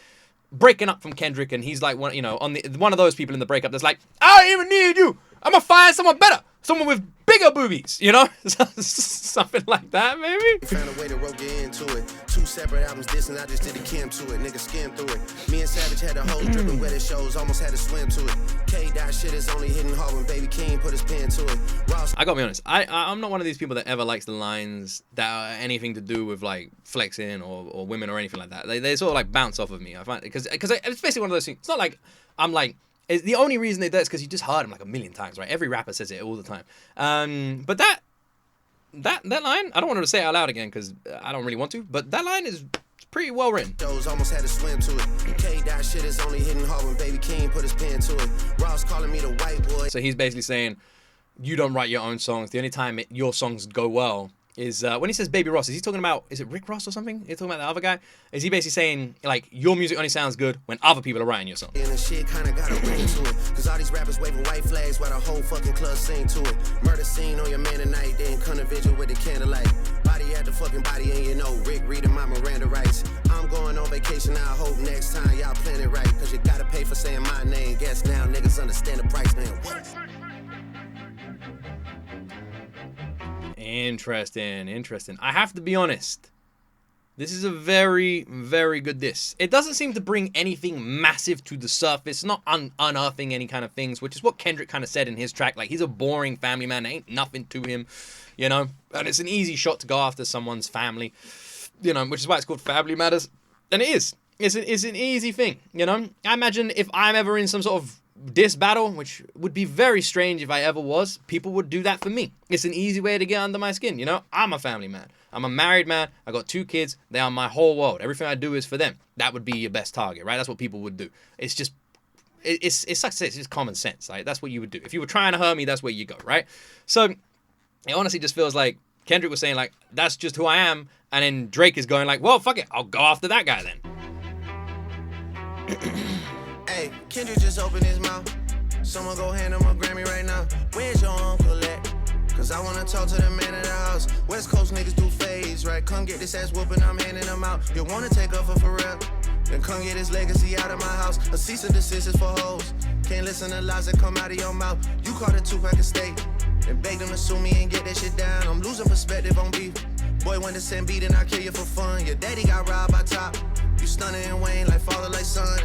breaking up from Kendrick. And he's, like, one of those people in the breakup that's like, I don't even need you. I'm gonna find someone better. Someone with bigger boobies, you know? Something like that, maybe? Found a way to rope you into it. 2 separate albums dissing, I just did a Kim to it. Nigga skimmed through it. Me and Savage had the whole dripping wet it shows, almost had to swim to it. K-Dot shit is only hitting hard when Baby King put his pen to it. Ross, I gotta be honest, I'm not one of these people that ever likes the lines that are anything to do with, like, flexing or women or anything like that. They sort of, like, bounce off of me. I find because it's basically one of those things. It's not like I'm like, the only reason they do it is because you just heard him like a million times, right? Every rapper says it all the time. But that line, I don't want to say it out loud again because I don't really want to, but that line is pretty well written. Shows almost had to swim to it. K-Dot shit is only hitting hard when Baby King put his pen to it. Ross calling me the white boy. So he's basically saying, you don't write your own songs. The only time your songs go well is when he says Baby Ross. Is he talking about, is it Rick Ross or something? He's talking about the other guy? Is he basically saying, like, your music only sounds good when other people are writing your song? And the shit kinda got a ring to it. Cause all these rappers waving white flags while the whole fucking club sing to it. Murder scene on your man tonight, then come to vigil with the candlelight. Body at the fucking body, and you know Rick reading my Miranda rights. I'm going on vacation, I hope next time y'all plan it right. Cause you gotta pay for saying my name. Guess now niggas understand the price, man. What? Interesting. I have to be honest. This is a very, very good diss. It doesn't seem to bring anything massive to the surface. Not unearthing any kind of things, which is what Kendrick kind of said in his track. Like, he's a boring family man. There ain't nothing to him, you know? And it's an easy shot to go after someone's family. you know, which is why it's called Family Matters. And it is. It's an easy thing, you know. I imagine if I'm ever in some sort of diss battle, which would be very strange if I ever was, people would do that for me. It's an easy way to get under my skin, you know. I'm a family man. I'm a married man. I got 2 kids. They are my whole world. Everything I do is for them. That would be your best target, right? That's what people would do. It's just, it's success. It's just common sense. Like, that's what you would do. If you were trying to hurt me, that's where you go, right? So it honestly just feels like Kendrick was saying, like, that's just who I am. And then Drake is going like, well, fuck it. I'll go after that guy then. Hey, Kendrick just opened his mouth. Someone go hand him a Grammy right now. Where's your uncle at? Cause I wanna talk to the man of the house. West Coast niggas do phase, right? Come get this ass whooping, I'm handing them out. You wanna take off for real? Then come get his legacy out of my house. A cease and desist is for hoes. Can't listen to lies that come out of your mouth. You caught a Tupac estate and beg them to sue me and get that shit down. I'm losing perspective on beef. Boy, when the send beat and I kill you for fun. Your daddy got robbed by Top. You stunning and Wayne like father, like son.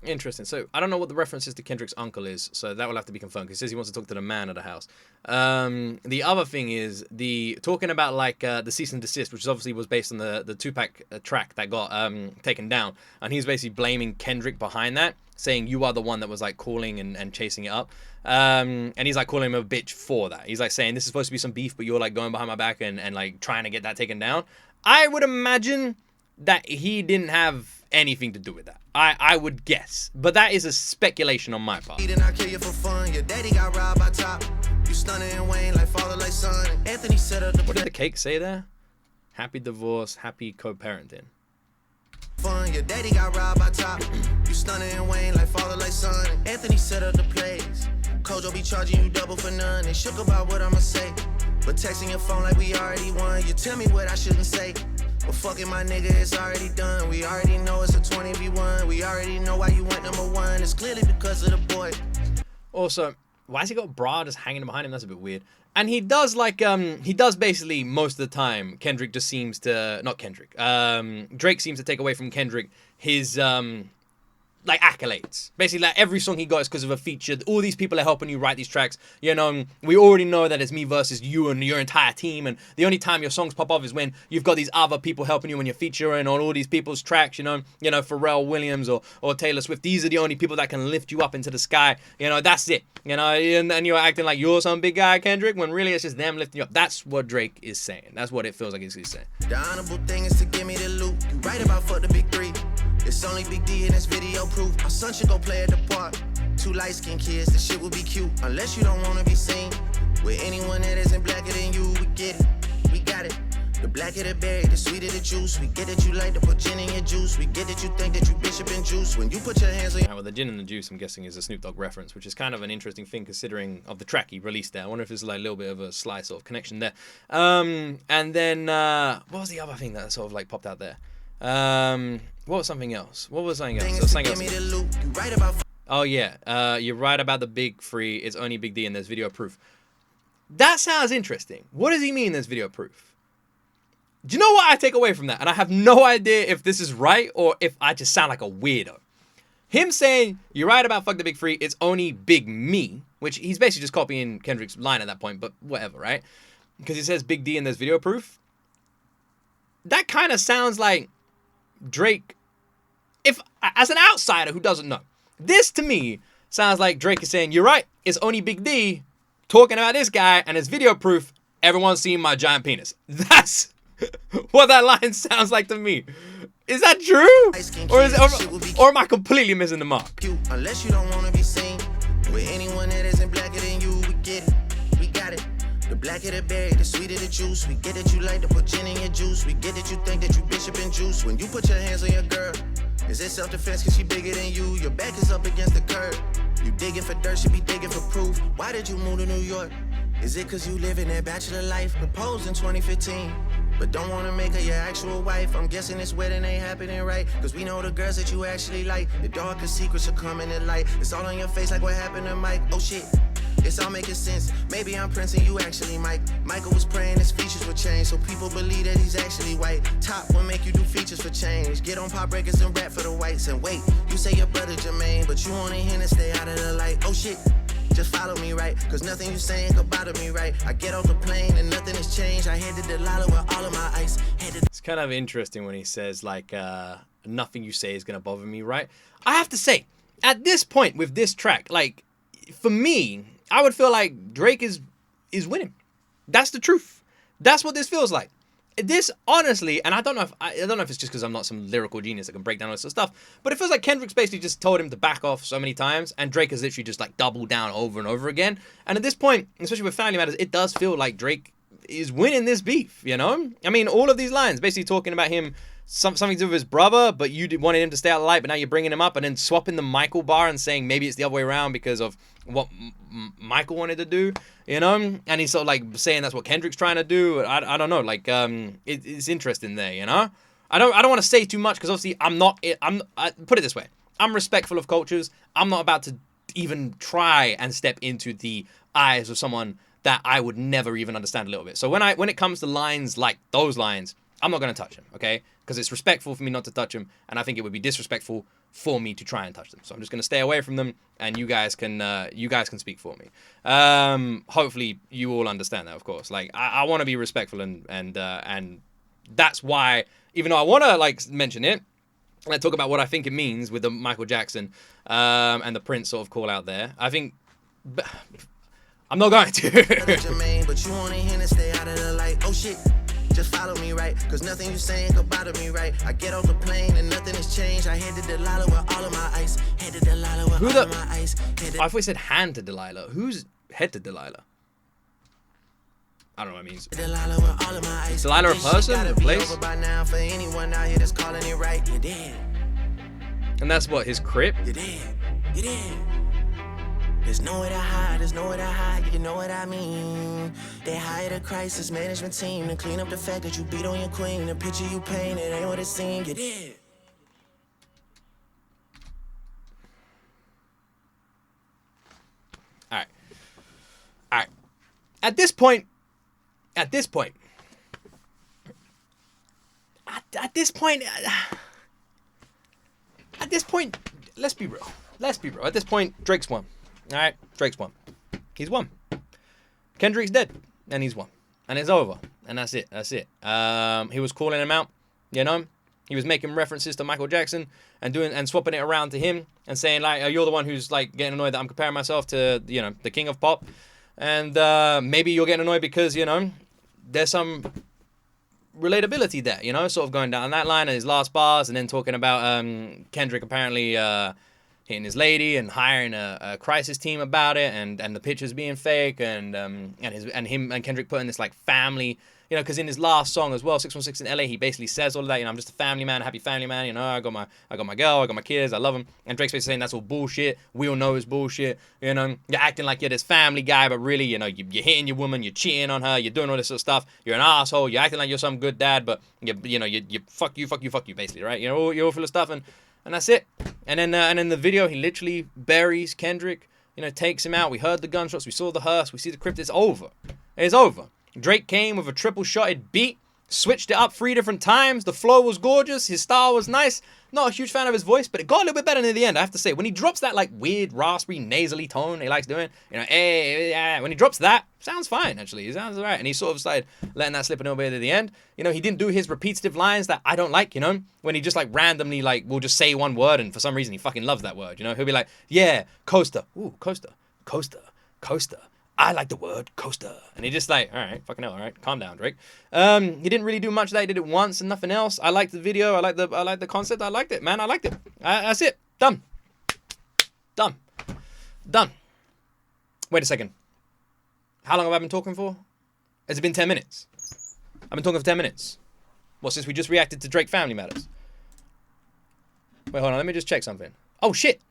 Interesting. So I don't know what the references to Kendrick's uncle is, so that will have to be confirmed. He says he wants to talk to the man of the house. The other thing is the talking about like the cease and desist, which obviously was based on the Tupac track that got taken down, and he's basically blaming Kendrick behind that, saying you are the one that was like calling and chasing it up. And he's like calling him a bitch for that. He's like saying this is supposed to be some beef, but you're like going behind my back and like trying to get that taken down. I would imagine that he didn't have anything to do with that. I would guess, but that is a speculation on my part. I kill you for fun. Your daddy got robbed by Top. You stunning and Wayne like father, like son. Anthony set up the What did the cake say there? Happy divorce, happy co-parenting. Fun. Your daddy got robbed by Top. You stunning and Wayne like father, like son. Anthony set up the plays. Kojo be charging you double for none. They shook about what I'ma say, but texting your phone like we already won. You tell me what I shouldn't say. But fucking my nigga, it's already done. We already know it's a 20v1. We already know why you went #1. It's clearly because of the boy. Also, why has he got bra just hanging behind him? That's a bit weird. And he does like, he does basically most of the time, Kendrick just seems to, not Kendrick, Drake seems to take away from Kendrick his, like accolades. Basically, like every song he got is because of a feature. All these people are helping you write these tracks. You know, we already know that it's me versus you and your entire team. And the only time your songs pop off is when you've got these other people helping you when you're featuring on all these people's tracks. You know, Pharrell Williams or Taylor Swift. These are the only people that can lift you up into the sky. You know, that's it. You know, and you're acting like you're some big guy, Kendrick, when really it's just them lifting you up. That's what Drake is saying. That's what it feels like he's saying. The honorable thing is to give me the loot. You right about fuck the big 3. It's only Big D in this video proof. My son should go play at the park. 2 light-skinned kids, the shit will be cute. Unless you don't want to be seen with anyone that isn't blacker than you. We get it, we got it. The blacker the berry, the sweeter the juice. We get that you like to put gin in your juice. We get that you think that you bishop and juice. When you put your hands on your... Well, the gin and the juice, I'm guessing, is a Snoop Dogg reference, which is kind of an interesting thing considering of the track he released there. I wonder if there's like a little bit of a slight sort of connection there. And then, what was the other thing that sort of like popped out there? What was something else? What was something else? Oh yeah, you're right about the big 3. It's only Big D and there's video proof. That sounds interesting. What does he mean there's video proof? Do you know what I take away from that? And I have no idea if this is right or if I just sound like a weirdo. Him saying, you're right about fuck the big 3, it's only big me, which he's basically just copying Kendrick's line at that point, but whatever, right? Because he says Big D and there's video proof. That kind of sounds like Drake, if as an outsider who doesn't know, this to me sounds like Drake is saying, you're right, it's only Big D talking about this guy and it's video proof, everyone's seen my giant penis. That's what that line sounds like to me. Is that true? Or am I completely missing the mark? Unless you don't want to be seen with anyone that isn't blacker than you. We get it, we got it. The blacker the berry, the sweeter the juice. We get that you like to put gin in your juice. We get that you think that you bishop and juice. When you put your hands on your girl, is it self-defense cause she bigger than you? Your back is up against the curb. You digging for dirt, should be digging for proof. Why did you move to New York? Is it cause you live in that bachelor life? Proposed in 2015, but don't wanna make her your actual wife. I'm guessing this wedding ain't happening right, cause we know the girls that you actually like. The darkest secrets are coming to light. It's all on your face like what happened to Mike. Oh shit, it's all making sense. Maybe I'm Prince and you actually Mike. Michael was praying his features would change, so people believe that he's actually white. Top will make you do features for change. Get on pop breakers and rap for the whites. And wait, you say your brother Jermaine, but you only here to stay out of the light. Oh shit, Just follow me right, cause nothing you saying could bother me right. I get off the plane and nothing has changed. I headed to Delilah with all of my ice. It's kind of interesting when he says, like, nothing you say is gonna bother me, right? I have to say, at this point with this track, like, for me, I would feel like Drake is winning. That's the truth. That's what this feels like. This, honestly, and I don't know if it's just because I'm not some lyrical genius that can break down all this sort of stuff, but it feels like Kendrick's basically just told him to back off so many times, and Drake has literally just like doubled down over and over again. And at this point, especially with Family Matters, it does feel like Drake is winning this beef, you know? I mean, all of these lines basically talking about him, something to do with his brother, but you wanted him to stay out of the light, but now you're bringing him up, and then swapping the Michael bar and saying maybe it's the other way around because of what Michael wanted to do, you know? And he's sort of like saying that's what Kendrick's trying to do. I don't know, like, it's interesting there, you know? I don't want to say too much because obviously I put it this way. I'm respectful of cultures. I'm not about to even try and step into the eyes of someone that I would never even understand a little bit. So when it comes to lines like those lines, I'm not going to touch them, okay? Because it's respectful for me not to touch them, and I think it would be disrespectful for me to try and touch them. So I'm just going to stay away from them, and you guys can speak for me. Hopefully you all understand that, of course. Like, I want to be respectful, and that's why, even though I want to like mention it, and I talk about what I think it means with the Michael Jackson and the Prince sort of call out there, I think I'm not going to. But you want to hear and stay out of the light. Oh shit. Just follow me right, cause nothing you saying could bother me right. I get off the plane and nothing has changed. I headed to Delilah with all of my ice. Headed to Delilah with all of my ice. I thought he said hand to Delilah. Who's head to Delilah? I don't know what it means. Delilah with all of my ice. Delilah a person, a place? By now for anyone out here that's calling it right. You did. And that's what, his crib? You did. You did. There's nowhere to hide, you know what I mean. They hired a crisis management team to clean up the fact that you beat on your queen. The picture you painted ain't what it seemed. You did. Alright. At this point, let's be real. At this point, Drake's won. Alright, Drake's won. He's won. Kendrick's dead, and he's won. And it's over. And that's it. He was calling him out, you know? He was making references to Michael Jackson and swapping it around to him and saying, like, oh, you're the one who's, like, getting annoyed that I'm comparing myself to, you know, the king of pop. And maybe you're getting annoyed because, you know, there's some relatability there, you know? Sort of going down that line in his last bars and then talking about Kendrick apparently hitting his lady and hiring a crisis team about it, and the pictures being fake, and him and Kendrick putting this like family, you know, because in his last song as well, 616 in LA, he basically says all of that, you know, I'm just a family man, a happy family man, you know, I got my girl, I got my kids, I love them, and Drake's basically saying that's all bullshit, we all know it's bullshit, you know, you're acting like you're this family guy, but really, you know, you're hitting your woman, you're cheating on her, you're doing all this sort of stuff, you're an asshole, you're acting like you're some good dad, but you know, you fuck you, basically, right, you're all full of stuff, and that's it. And then the video, he literally buries Kendrick, you know, takes him out. We heard the gunshots, we saw the hearse, we see the crypt. It's over. It's over. Drake came with a triple-shotted beat, switched it up 3 different times. The flow was gorgeous. His style was nice. Not a huge fan of his voice, but it got a little bit better near the end, I have to say. When he drops that, like, weird, raspy, nasally tone he likes doing, you know, when he drops that, sounds fine, actually. It sounds all right. And he sort of started letting that slip a little bit at the end. You know, he didn't do his repetitive lines that I don't like, you know, when he just, like, randomly, like, will just say one word, and for some reason he fucking loves that word, you know? He'll be like, yeah, coaster. Ooh, coaster. I like the word coaster. And he just like, all right, fucking hell, all right, calm down, Drake. He didn't really do much of that. He did it once and nothing else. I liked the video. I liked the concept. I liked it, man. I liked it. That's it. Done. Wait a second. How long have I been talking for? Has it been 10 minutes? I've been talking for 10 minutes. Well, since we just reacted to Drake Family Matters. Wait, hold on. Let me just check something. Oh, shit.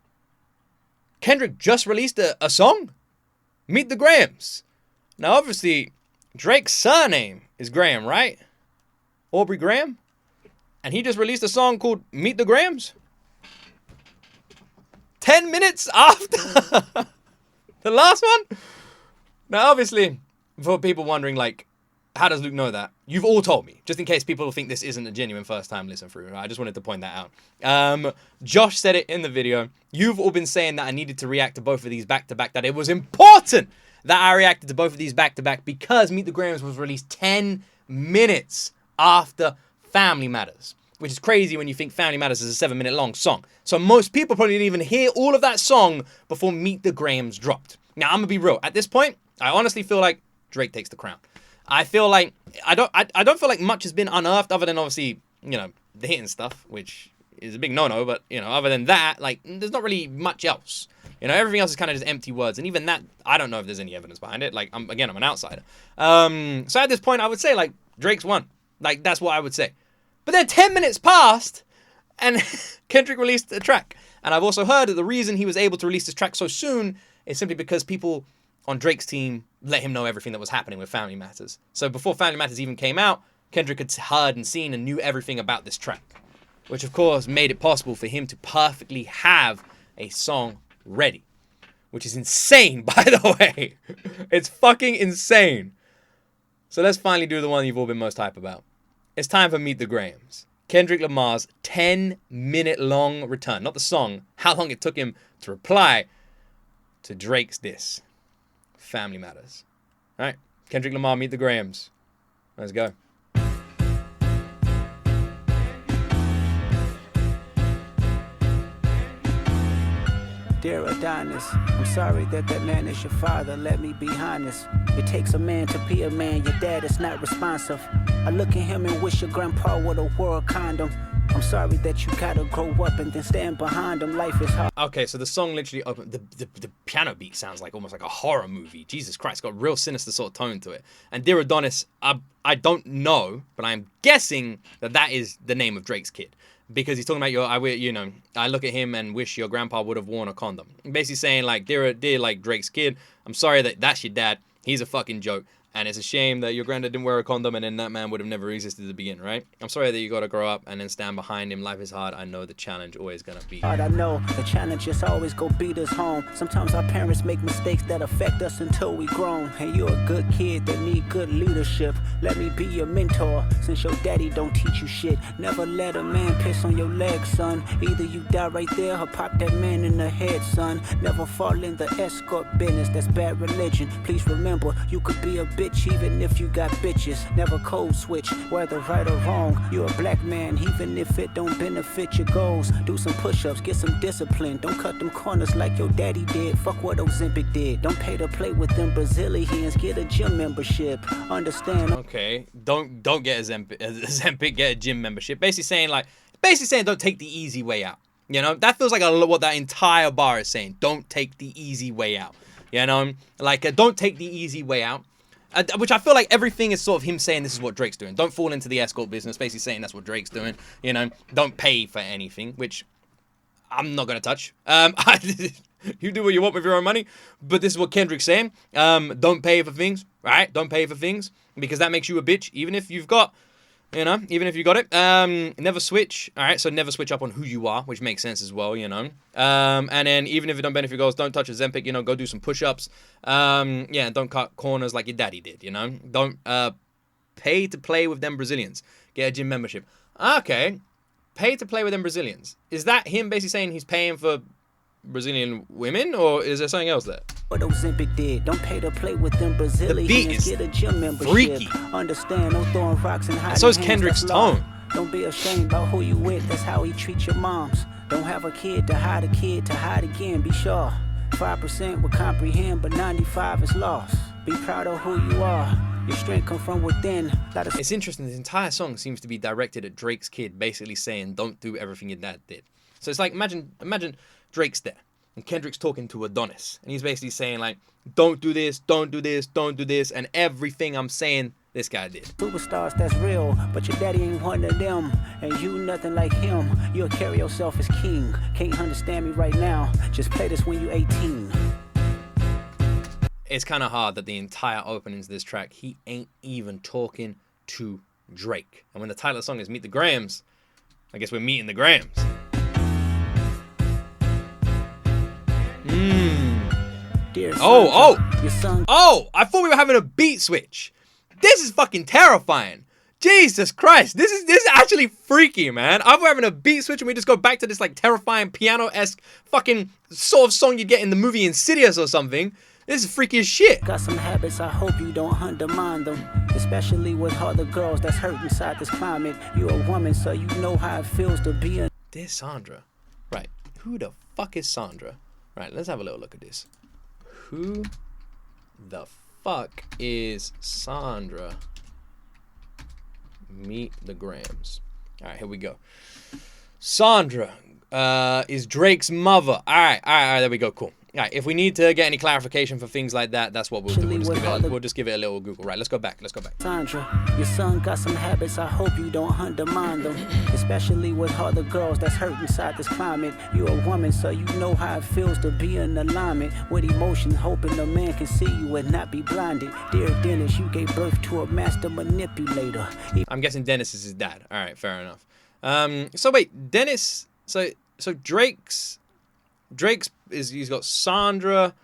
Kendrick just released a song? Meet the Grahams. Now, obviously, Drake's surname is Graham, right? Aubrey Graham. And he just released a song called Meet the Grahams. 10 minutes after the last one? Now, obviously, for people wondering, like, how does Luke know that? You've all told me, just in case people think this isn't a genuine first-time listen through. Right? I just wanted to point that out. Josh said it in the video. You've all been saying that I needed to react to both of these back-to-back, that it was important that I reacted to both of these back-to-back because Meet the Grahams was released 10 minutes after Family Matters, which is crazy when you think Family Matters is a 7-minute long song. So most people probably didn't even hear all of that song before Meet the Grahams dropped. Now, I'm going to be real. At this point, I honestly feel like Drake takes the crown. I feel like I don't feel like much has been unearthed other than obviously, you know, the hitting stuff, which is a big no-no, but you know, other than that, like there's not really much else. You know, everything else is kind of just empty words, and even that, I don't know if there's any evidence behind it. Like I'm an outsider. So at this point, I would say like Drake's won. Like that's what I would say. But then 10 minutes passed, and Kendrick released a track. And I've also heard that the reason he was able to release this track so soon is simply because people on Drake's team let him know everything that was happening with Family Matters. So before Family Matters even came out, Kendrick had heard and seen and knew everything about this track, which of course made it possible for him to perfectly have a song ready, which is insane, by the way. It's fucking insane. So let's finally do the one you've all been most hype about. It's time for Meet the Grahams. Kendrick Lamar's 10-minute long return. Not the song, how long it took him to reply to Drake's diss. Family Matters. All right, Kendrick Lamar, Meet the Grahams. Let's go. Dear Adonis, I'm sorry that man is your father, let me be honest. It takes a man to be a man, your dad is not responsive. I look at him and wish your grandpa would have wore a condom. I'm sorry that you gotta grow up and then stand behind him, life is hard. Okay, so the song literally opened, the piano beat sounds like almost like a horror movie. Jesus Christ, it's got a real sinister sort of tone to it. And Dear Adonis, I don't know, but I'm guessing that is the name of Drake's kid. Because he's talking about I look at him and wish your grandpa would have worn a condom. Basically saying like, dear like Drake's kid, I'm sorry that that's your dad. He's a fucking joke. And it's a shame that your granddad didn't wear a condom and then that man would have never existed to begin, right? I'm sorry that you gotta grow up and then stand behind him. Life is hard. I know the challenge always gonna be. I know the challenge is always go beat us home. Sometimes our parents make mistakes that affect us until we grown. And you're a good kid that need good leadership. Let me be your mentor since your daddy don't teach you shit. Never let a man piss on your leg, son. Either you die right there or pop that man in the head, son. Never fall in the escort business, that's bad religion. Please remember, you could be a bitch even if you got bitches. Never code switch, whether right or wrong. You're a black man, even if it don't benefit your goals. Do some push-ups, get some discipline. Don't cut them corners like your daddy did. Fuck what Ozempic did. Don't pay to play with them Brazilians. Get a gym membership. Understand? Okay, don't get Ozempic, get a gym membership. Basically saying don't take the easy way out. You know, that feels like what that entire bar is saying. Don't take the easy way out. You know, like don't take the easy way out. Which I feel like everything is sort of him saying this is what Drake's doing. Don't fall into the escort business. Basically saying that's what Drake's doing. You know, don't pay for anything, which I'm not gonna touch. You do what you want with your own money. But this is what Kendrick's saying. Don't pay for things, right? Don't pay for things because that makes you a bitch, even if you've got. You know, even if you got it, never switch. All right, so never switch up on who you are, which makes sense as well, you know. And then even if it don't benefit your goals, don't touch a Ozempic, you know, go do some push-ups. Yeah, don't cut corners like your daddy did, you know. Don't pay to play with them Brazilians. Get a gym membership. Okay, pay to play with them Brazilians. Is that him basically saying he's paying for Brazilian women, or is there something else there? What Ozempic did. Don't pay to play with them Brazilians. The beat is get a gym membership. freaky. Understand? No throwing rocks and hiding. So is hands, Kendrick's that's law. tone. Don't be ashamed about who you with. That's how he treats your moms. Don't have a kid to hide again. Be sure 5% will comprehend, but 95 is lost. Be proud of who you are. Your strength come from within. It's interesting. This entire song seems to be directed at Drake's kid, basically saying, "Don't do everything your dad did." So it's like imagine Drake's there. And Kendrick's talking to Adonis. And he's basically saying, like, don't do this, don't do this, don't do this. And everything I'm saying, this guy did. Superstars, that's real. But your daddy ain't one of them. And you nothing like him. You'll carry yourself as king. Can't understand me right now. Just play this when you 18. It's kind of hard that the entire opening to this track, he ain't even talking to Drake. And when the title of the song is Meet the Grahams, I guess we're meeting the Grahams. Dear son, Oh, your son. I thought we were having a beat switch. This is fucking terrifying. Jesus Christ, this is actually freaky, man. I'm having a beat switch and we just go back to this like terrifying piano-esque fucking sort of song you get in the movie Insidious or something. This is freaky as shit. Got some habits, I hope you don't undermine them. Especially with all the girls that's hurt inside this climate. You a woman, so you know how it feels to be a... This Sandra. Right, who the fuck is Sandra? Right, let's have a little look at this. Who the fuck is Sandra? Meet the Grahams. All right, here we go. Sandra is Drake's mother. All right, there we go. Cool. All right, if we need to get any clarification for things like that, that's what we'll do. We'll just give it a little Google. Right, let's go back. Sandra, your son got some habits, I hope you don't undermine them. Especially with all the girls that's hurt inside this climate. You a woman, so you know how it feels to be in alignment with emotion, hoping a man can see you and not be blinded. Dear Dennis, you gave birth to a master manipulator. I'm guessing Dennis is his dad. All right, fair enough. So wait, Dennis. So Drake's he's got Sandra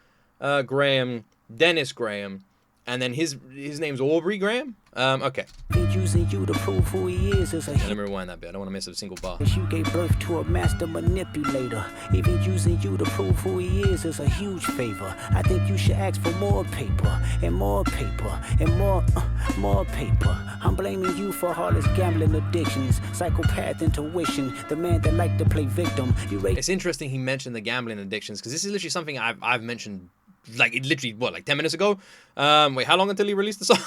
Graham, Dennis Graham, and then his name's Aubrey Graham. Okay. Using you to prove who he is a Let me rewind that bit. I don't want to miss a single bar. You gave birth to a master manipulator. Even using you to prove who he is a huge favor. I think you should ask for more paper and more paper and more paper. I'm blaming you for all his gambling addictions, psychopath intuition, the man that liked to play victim. It's interesting he mentioned the gambling addictions because this is literally something I've mentioned. Like, it literally, what, like 10 minutes ago? Wait, how long until he released the song?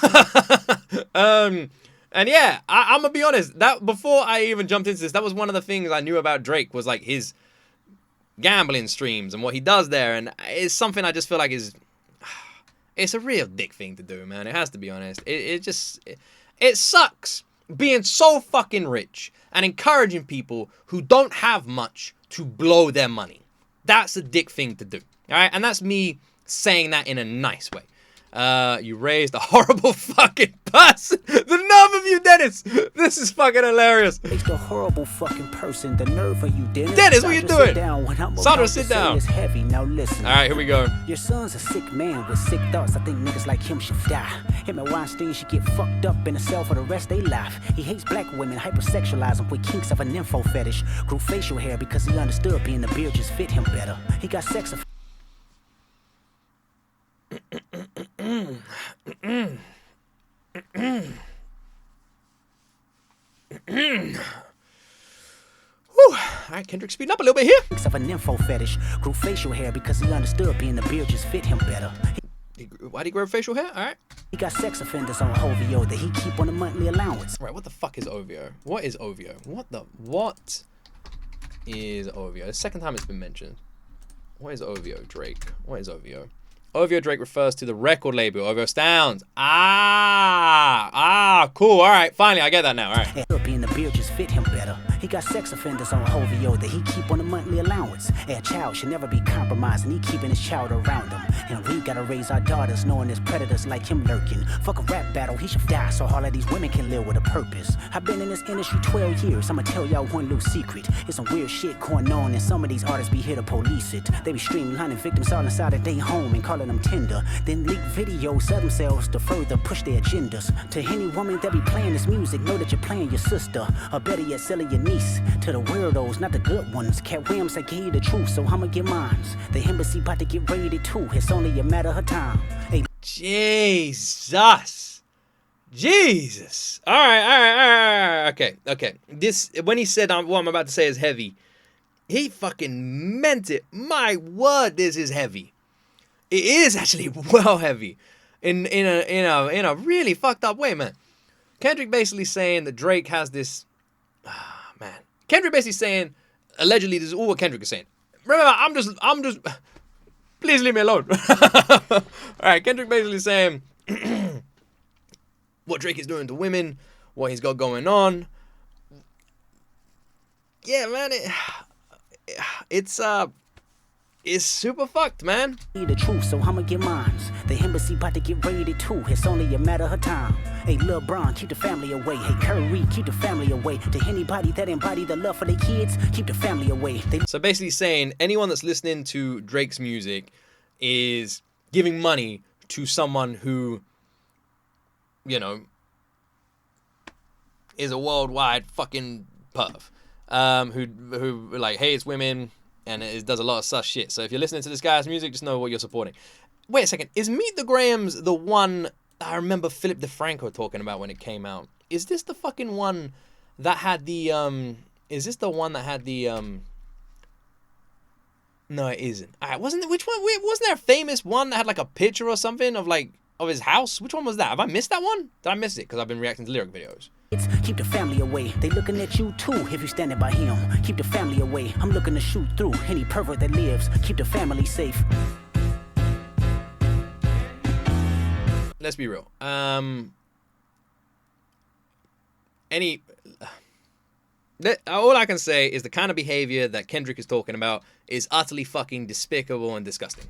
And yeah, I'm gonna be honest, that before I even jumped into this, that was one of the things I knew about Drake was like his gambling streams and what he does there. And it's something I just feel like it's a real dick thing to do, man. It has to be honest. It sucks being so fucking rich and encouraging people who don't have much to blow their money. That's a dick thing to do. All right, and that's me saying that in a nice way. You raised a horrible fucking person. The nerve of you, Dennis. This is fucking hilarious. Raised a horrible fucking person. The nerve of you, Dennis. Dennis, what you doing? Sit down. What I'm Sandra, about sit to say down. is heavy. Now listen. All right, here we go. Your son's a sick man with sick thoughts. I think niggas like him should die. Him and Weinstein should get fucked up in a cell for the rest of their life. He hates black women, hypersexualize them with kinks of an info fetish. Grew facial hair because he understood being the beard just fit him better. He got sex. Alright, Kendrick, speed up a little bit here. Of an info fetish. Grew facial hair because he understood being the beard just fit him better. Why'd he grow facial hair? Alright. He got sex offenders on OVO that he keep on a monthly allowance. Right, what the fuck is OVO? What is OVO? What is OVO? The second time it's been mentioned. What is OVO, Drake? What is OVO? OVO Drake refers to the record label. OVO Sounds. Cool. All right, finally, I get that now. All right. Being the beard just fit him better. He got sex offenders on OVO that he keep on a monthly allowance. A child should never be compromised, and he keeping his child around him. And we gotta raise our daughters knowing there's predators like him lurking. Fuck a rap battle, he should die so all of these women can live with a purpose. I've been in this industry 12 years. I'ma tell y'all one little secret. It's some weird shit going on, and some of these artists be here to police it. They be streamlining victims all inside of their home and calling them tender. Then leak videos of themselves to further push their agendas. To any woman that be playing this music, know that you're playing your sister, or better yet, selling your niece. To the weirdos, not the good ones. Cat Williams, I gave you the truth, so I'ma get mines. The embassy about to get raided too. It's only a matter of time. Hey. Jesus. All right. Okay. This, when he said what I'm about to say is heavy, he fucking meant it. My word, this is heavy. It is actually well heavy, in a really fucked up way, man. Kendrick basically saying that Drake has this, man. Kendrick basically saying, allegedly, this is all what Kendrick is saying. Remember, I'm just, please leave me alone. All right, Kendrick basically saying what Drake is doing to women, what he's got going on. Yeah, man, it's super fucked, man. The truth, so I'ma get mines. The embassy about to get raided too. It's only a matter of time. Hey, Lil Bron, keep the family away. Hey, Curry, keep the family away. To anybody that embody the love for their kids, keep the family away. So basically saying anyone that's listening to Drake's music is giving money to someone who you know, is a worldwide fucking perv, who like hates women and does a lot of sus shit. So if you're listening to this guy's music, just know what you're supporting. Wait a second, is Meet the Grahams the one I remember Philip DeFranco talking about when it came out? Is this the fucking one that had the is this the one that had the no, it isn't. Wasn't it? Which one? Wait, wasn't there a famous one that had like a picture or something of like of his house? Which one was that? Have I missed that one? Did I miss it? Because I've been reacting to lyric videos. Keep the family away. They looking at you too if you standing by him. Keep the family away. I'm looking to shoot through any pervert that lives. Keep the family safe. Let's be real. All I can say is the kind of behavior that Kendrick is talking about is utterly fucking despicable and disgusting.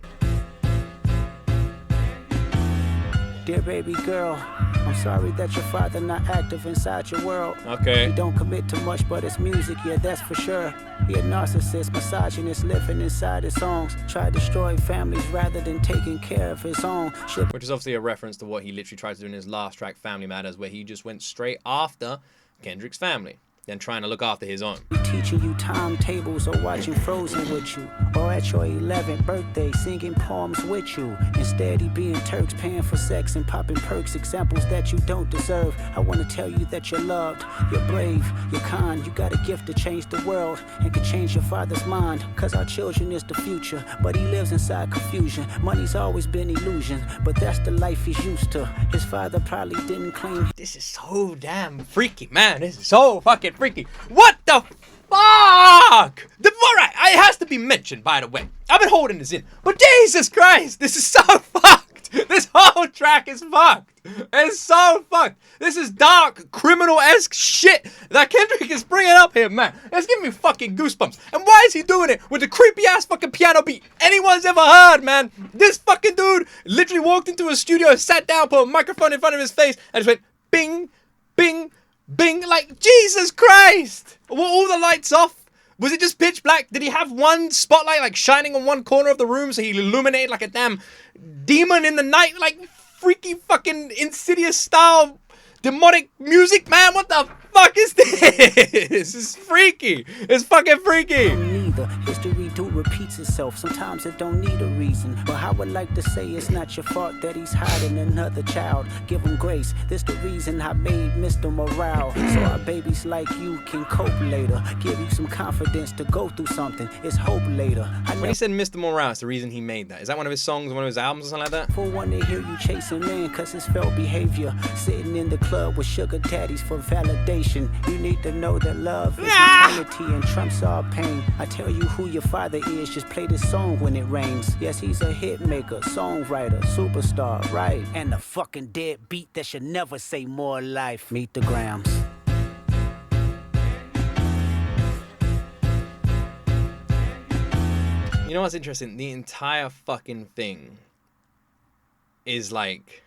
Dear baby girl, I'm sorry that your father not active inside your world. Okay. He don't commit to much, but it's music, yeah, that's for sure. He a narcissist, misogynist, living inside his songs. Try to destroy families rather than taking care of his own. Which is obviously a reference to what he literally tried to do in his last track, Family Matters, where he just went straight after Kendrick's family, then trying to look after his own. Teaching you timetables or watching Frozen with you, or at your 11th birthday singing poems with you. Instead he being Turks, paying for sex and popping perks, examples that you don't deserve. I want to tell you that you're loved, you're brave, you're kind. You got a gift to change the world and can change your father's mind. Cause our children is the future, but he lives inside confusion. Money's always been illusion, but that's the life he's used to. His father probably didn't claim. This is so damn freaky, man. This is so fucking freaky. What the fuck? Alright, it has to be mentioned, by the way. I've been holding this in, but Jesus Christ, this is so fucked. This whole track is fucked. It's so fucked. This is dark, criminal-esque shit that Kendrick is bringing up here, man. It's giving me fucking goosebumps. And why is he doing it with the creepy-ass fucking piano beat anyone's ever heard, man? This fucking dude literally walked into a studio, sat down, put a microphone in front of his face, and just went bing, bing, bing. Like, Jesus Christ. Were all the lights off? Was it just pitch black? Did he have one spotlight like shining on one corner of the room so he illuminated like a damn demon in the night? Like freaky fucking Insidious style demonic music, man. What the fuck is this? This is freaky. It's fucking freaky. Neither. History do repeats itself. Sometimes it don't need a reason. But I would like to say it's not your fault that he's hiding another child. Give him grace. This the reason I made Mr. Morale. So our babies like you can cope later. Give you some confidence to go through something. It's hope later. When he said Mr. Morale, it's the reason he made that. Is that one of his songs, one of his albums or something like that? For one to hear you chasing man, cause it's felt behavior. Sitting in the club with sugar daddies for validation. You need to know that love is eternity and trumps all pain. I tell you who your father is, just play this song when it rains. Yes, he's a hit maker, songwriter, superstar, right? And a fucking dead beat that should never say more life. Meet the Grahams. You know what's interesting? The entire fucking thing is like...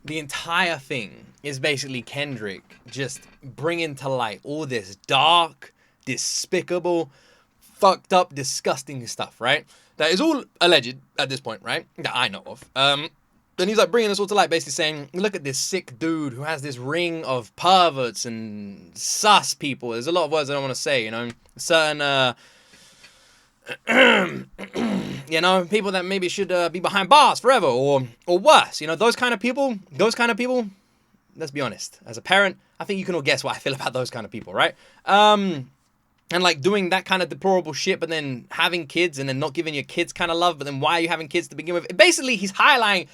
The entire thing is basically Kendrick just bringing to light all this dark, despicable, fucked up, disgusting stuff, right? That is all alleged at this point, right? That I know of. Then he's like bringing this all to light, basically saying, look at this sick dude who has this ring of perverts and sus people. There's a lot of words I don't want to say, you know? Certain, you know, people that maybe should be behind bars forever or worse, you know, those kind of people, let's be honest, as a parent, I think you can all guess what I feel about those kind of people, right? And like doing that kind of deplorable shit, but then having kids and then not giving your kids kind of love, but then why are you having kids to begin with? Basically, he's highlighting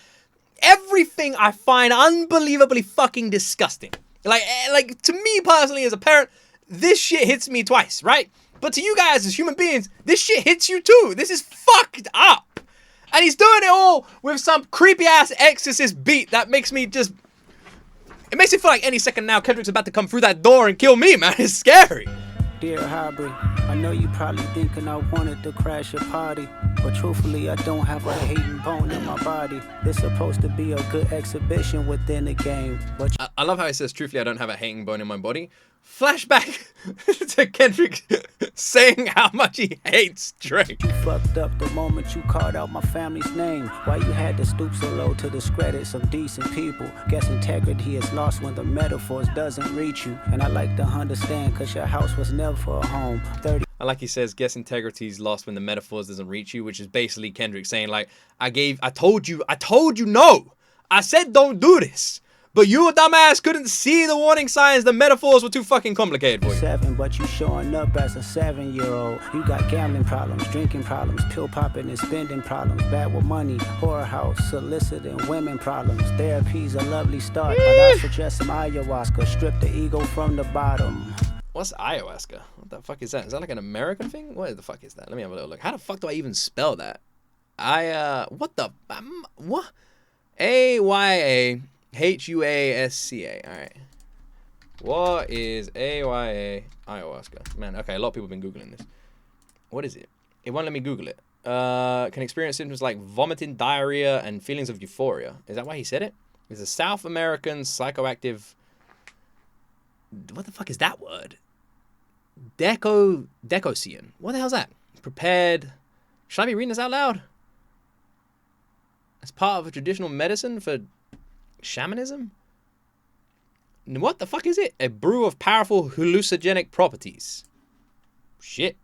everything I find unbelievably fucking disgusting. Like to me personally as a parent, this shit hits me twice, right? But to you guys as human beings, this shit hits you too. This is fucked up. And he's doing it all with some creepy-ass Exorcist beat that makes me just... It makes me feel like any second now Kendrick's about to come through that door and kill me, man. It's scary. Dear Hybrid, I know you probably thinking I wanted to crash your party, but truthfully I don't have a hating bone in my body. This supposed to be a good exhibition within the game, but I love how he says, truthfully I don't have a hating bone in my body. Flashback to Kendrick saying how much he hates Drake. You fucked up the moment you called out my family's name. Why you had to stoop so low to discredit some decent people? Guess integrity is lost when the metaphors doesn't reach you. And I like to understand, cause your house was never a home. 30 I like he says, guess integrity is lost when the metaphors doesn't reach you, which is basically Kendrick saying like, I told you no. I said don't do this. But you, dumbass, couldn't see the warning signs. The metaphors were too fucking complicated for you. 7, but you showing up as a 7-year-old. You got gambling problems, drinking problems, pill popping and spending problems, bad with money, whorehouse, soliciting women problems. Therapy's a lovely start, but I suggest some ayahuasca. Strip the ego from the bottom. What's ayahuasca? What the fuck is that? Is that like an American thing? What the fuck is that? Let me have a little look. How the fuck do I even spell that? What? AYAHUASCA. All right. What is AYA ayahuasca? Man, okay, a lot of people have been Googling this. What is it? It won't let me Google it. Can experience symptoms like vomiting, diarrhea, and feelings of euphoria. Is that why he said it? It's a South American psychoactive... What the fuck is that word? Decocian. What the hell's that? Prepared... Should I be reading this out loud? As part of a traditional medicine for shamanism? What the fuck is it? A brew of powerful hallucinogenic properties. Shit.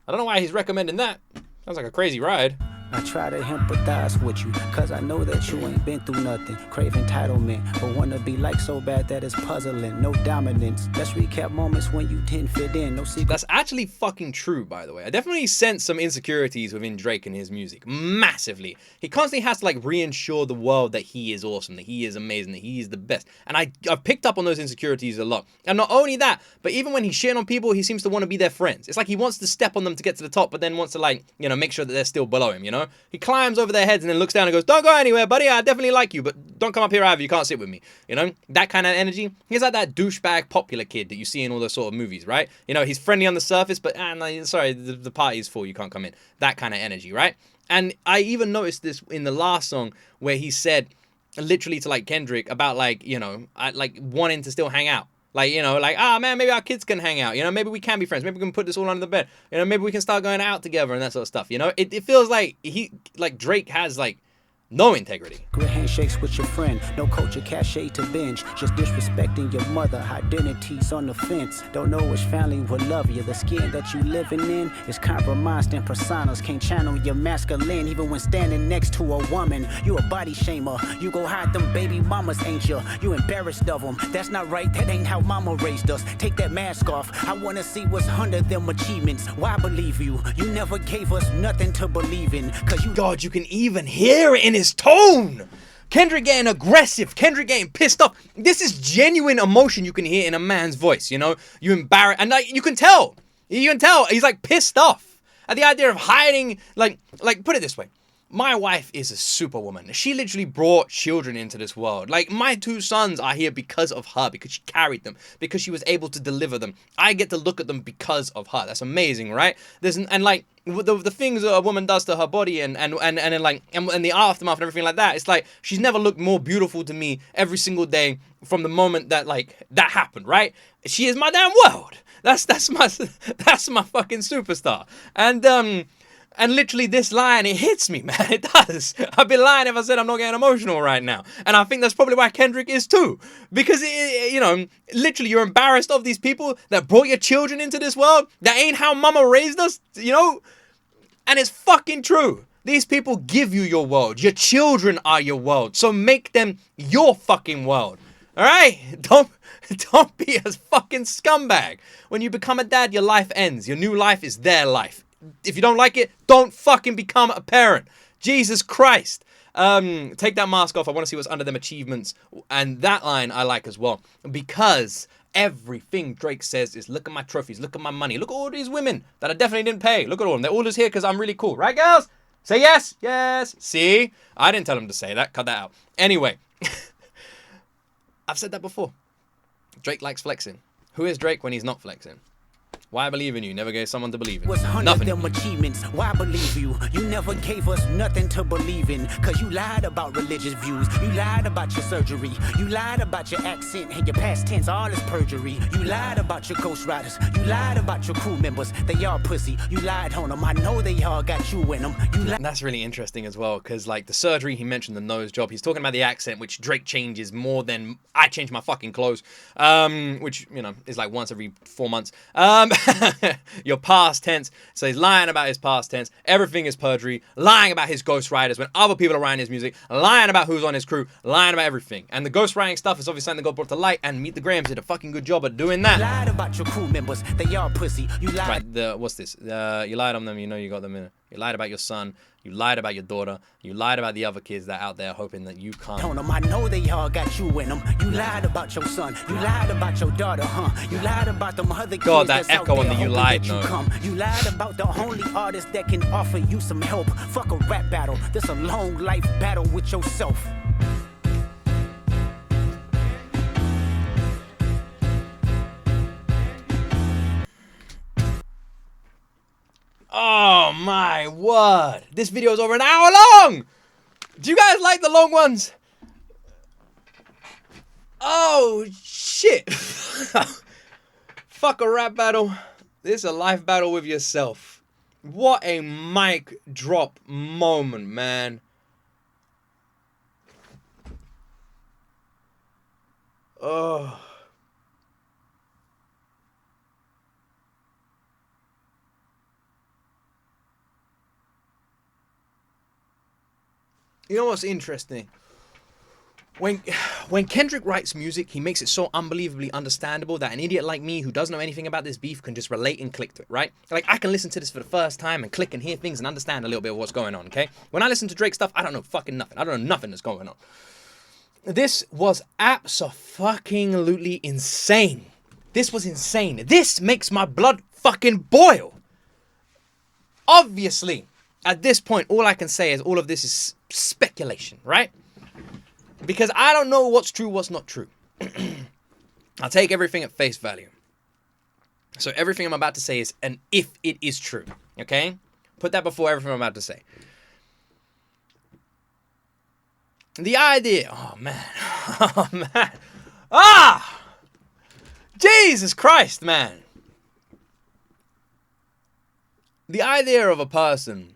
I don't know why he's recommending that. Sounds like a crazy ride. I try to empathize with you, cause I know that you ain't been through nothing. Crave entitlement, but wanna be like so bad that it's puzzling. No dominance. Let's recap moments when you didn't fit in. No secret. That's actually fucking true, by the way. I definitely sense some insecurities within Drake and his music. Massively. He constantly has to like reinsure the world that he is awesome, that he is amazing, that he is the best. And I've picked up on those insecurities a lot. And not only that, but even when he's shitting on people, he seems to want to be their friends. It's like he wants to step on them to get to the top, but then wants to like, you know, make sure that they're still below him, you know? He climbs over their heads and then looks down and goes, don't go anywhere, buddy. I definitely like you, but don't come up here either. You can't sit with me. You know, that kind of energy. He's like that douchebag popular kid that you see in all those sort of movies, right? You know, he's friendly on the surface, but no, sorry, the party's full. You can't come in. That kind of energy, right? And I even noticed this in the last song where he said literally to like Kendrick about like, you know, like wanting to still hang out. Like, you know, like, man, maybe our kids can hang out. You know, maybe we can be friends. Maybe we can put this all under the bed. You know, maybe we can start going out together and that sort of stuff. You know, it feels like Drake has like no integrity. Great handshakes with your friend, no culture cachet to binge. Just disrespecting your mother, identities on the fence. Don't know which family will love you. The skin that you living in is compromised in personas. Can't channel your masculine even when standing next to a woman. You a body shamer. You go hide them baby mamas, ain't you? You embarrassed of them. That's not right. That ain't how mama raised us. Take that mask off. I wanna see what's under them achievements. Why believe you? You never gave us nothing to believe in. Cause you... God, you can even hear it in his tone. Kendrick getting aggressive. Kendrick getting pissed off. This is genuine emotion you can hear in a man's voice, you know? You embarrass, and like, you can tell. You can tell. He's like pissed off at the idea of hiding, like put it this way. My wife is a superwoman. She literally brought children into this world. Like, my 2 sons are here because of her, because she carried them, because she was able to deliver them. I get to look at them because of her. That's amazing, right? And like, the things that a woman does to her body and the aftermath and everything like that, it's like, she's never looked more beautiful to me every single day from the moment that, like, that happened, right? She is my damn world. That's my fucking superstar. And literally this line, it hits me, man. It does. I'd be lying if I said I'm not getting emotional right now. And I think that's probably why Kendrick is too. Because, you know, literally you're embarrassed of these people that brought your children into this world. That ain't how mama raised us, you know? And it's fucking true. These people give you your world. Your children are your world. So make them your fucking world. All right? Don't be a fucking scumbag. When you become a dad, your life ends. Your new life is their life. If you don't like it, don't fucking become a parent. Jesus Christ. Take that mask off. I want to see what's under them achievements. And that line I like as well. Because everything Drake says is, look at my trophies, look at my money, look at all these women that I definitely didn't pay. Look at all of them. They're all just here because I'm really cool. Right, girls? Say yes. Yes. See? I didn't tell him to say that. Cut that out. Anyway. I've said that before. Drake likes flexing. Who is Drake when he's not flexing? Why believe in you? Never gave someone to believe in. Was hundred Nothing. them achievements. Why believe you? You never gave us nothing to believe in. Cause you lied about religious views. You lied about your surgery. You lied about your accent and your past tense. All is perjury. You lied about your ghostwriters. You lied about your crew members. They all pussy. You lied on them. I know they all got you in them. You lied. And that's really interesting as well, because like the surgery, he mentioned the nose job. He's talking about the accent, which Drake changes more than I change my fucking clothes, which, you know, is like once every 4 months. Your past tense. So he's lying about his past tense. Everything is perjury. Lying about his ghostwriters when other people are writing his music. Lying about who's on his crew. Lying about everything. And the ghostwriting stuff is obviously something that got brought to light, and Meet the Grahams did a fucking good job at doing that. You lied about your crew members. They all pussy. You lied. Right, what's this? You lied on them, you know you got them in it. You lied about your son. You lied about your daughter. You lied about the other kids that are out there hoping that you can't. On them. I know they all got you in them. You lied about your son. You lied about your daughter, huh? You lied about them other kids. God, that that's out echo on there the you hoping lied that you note. come. You lied about the only artist that can offer you some help. Fuck a rap battle. This a long life battle with yourself. Oh my word. This video is over an hour long. Do you guys like the long ones? Oh shit. Fuck a rap battle. This is a life battle with yourself. What a mic drop moment, man. Oh. You know what's interesting? When Kendrick writes music, he makes it so unbelievably understandable that an idiot like me who doesn't know anything about this beef can just relate and click to it, right? Like, I can listen to this for the first time and click and hear things and understand a little bit of what's going on, okay? When I listen to Drake stuff, I don't know fucking nothing. I don't know nothing that's going on. This was abso-fucking-lutely insane. This was insane. This makes my blood fucking boil. Obviously, at this point, all I can say is all of this is speculation, right? Because I don't know what's true, what's not true. I'll take everything at face value. So everything I'm about to say is an if it is true, okay? Put that before everything I'm about to say. The idea, oh man, Jesus Christ, man. The idea of a person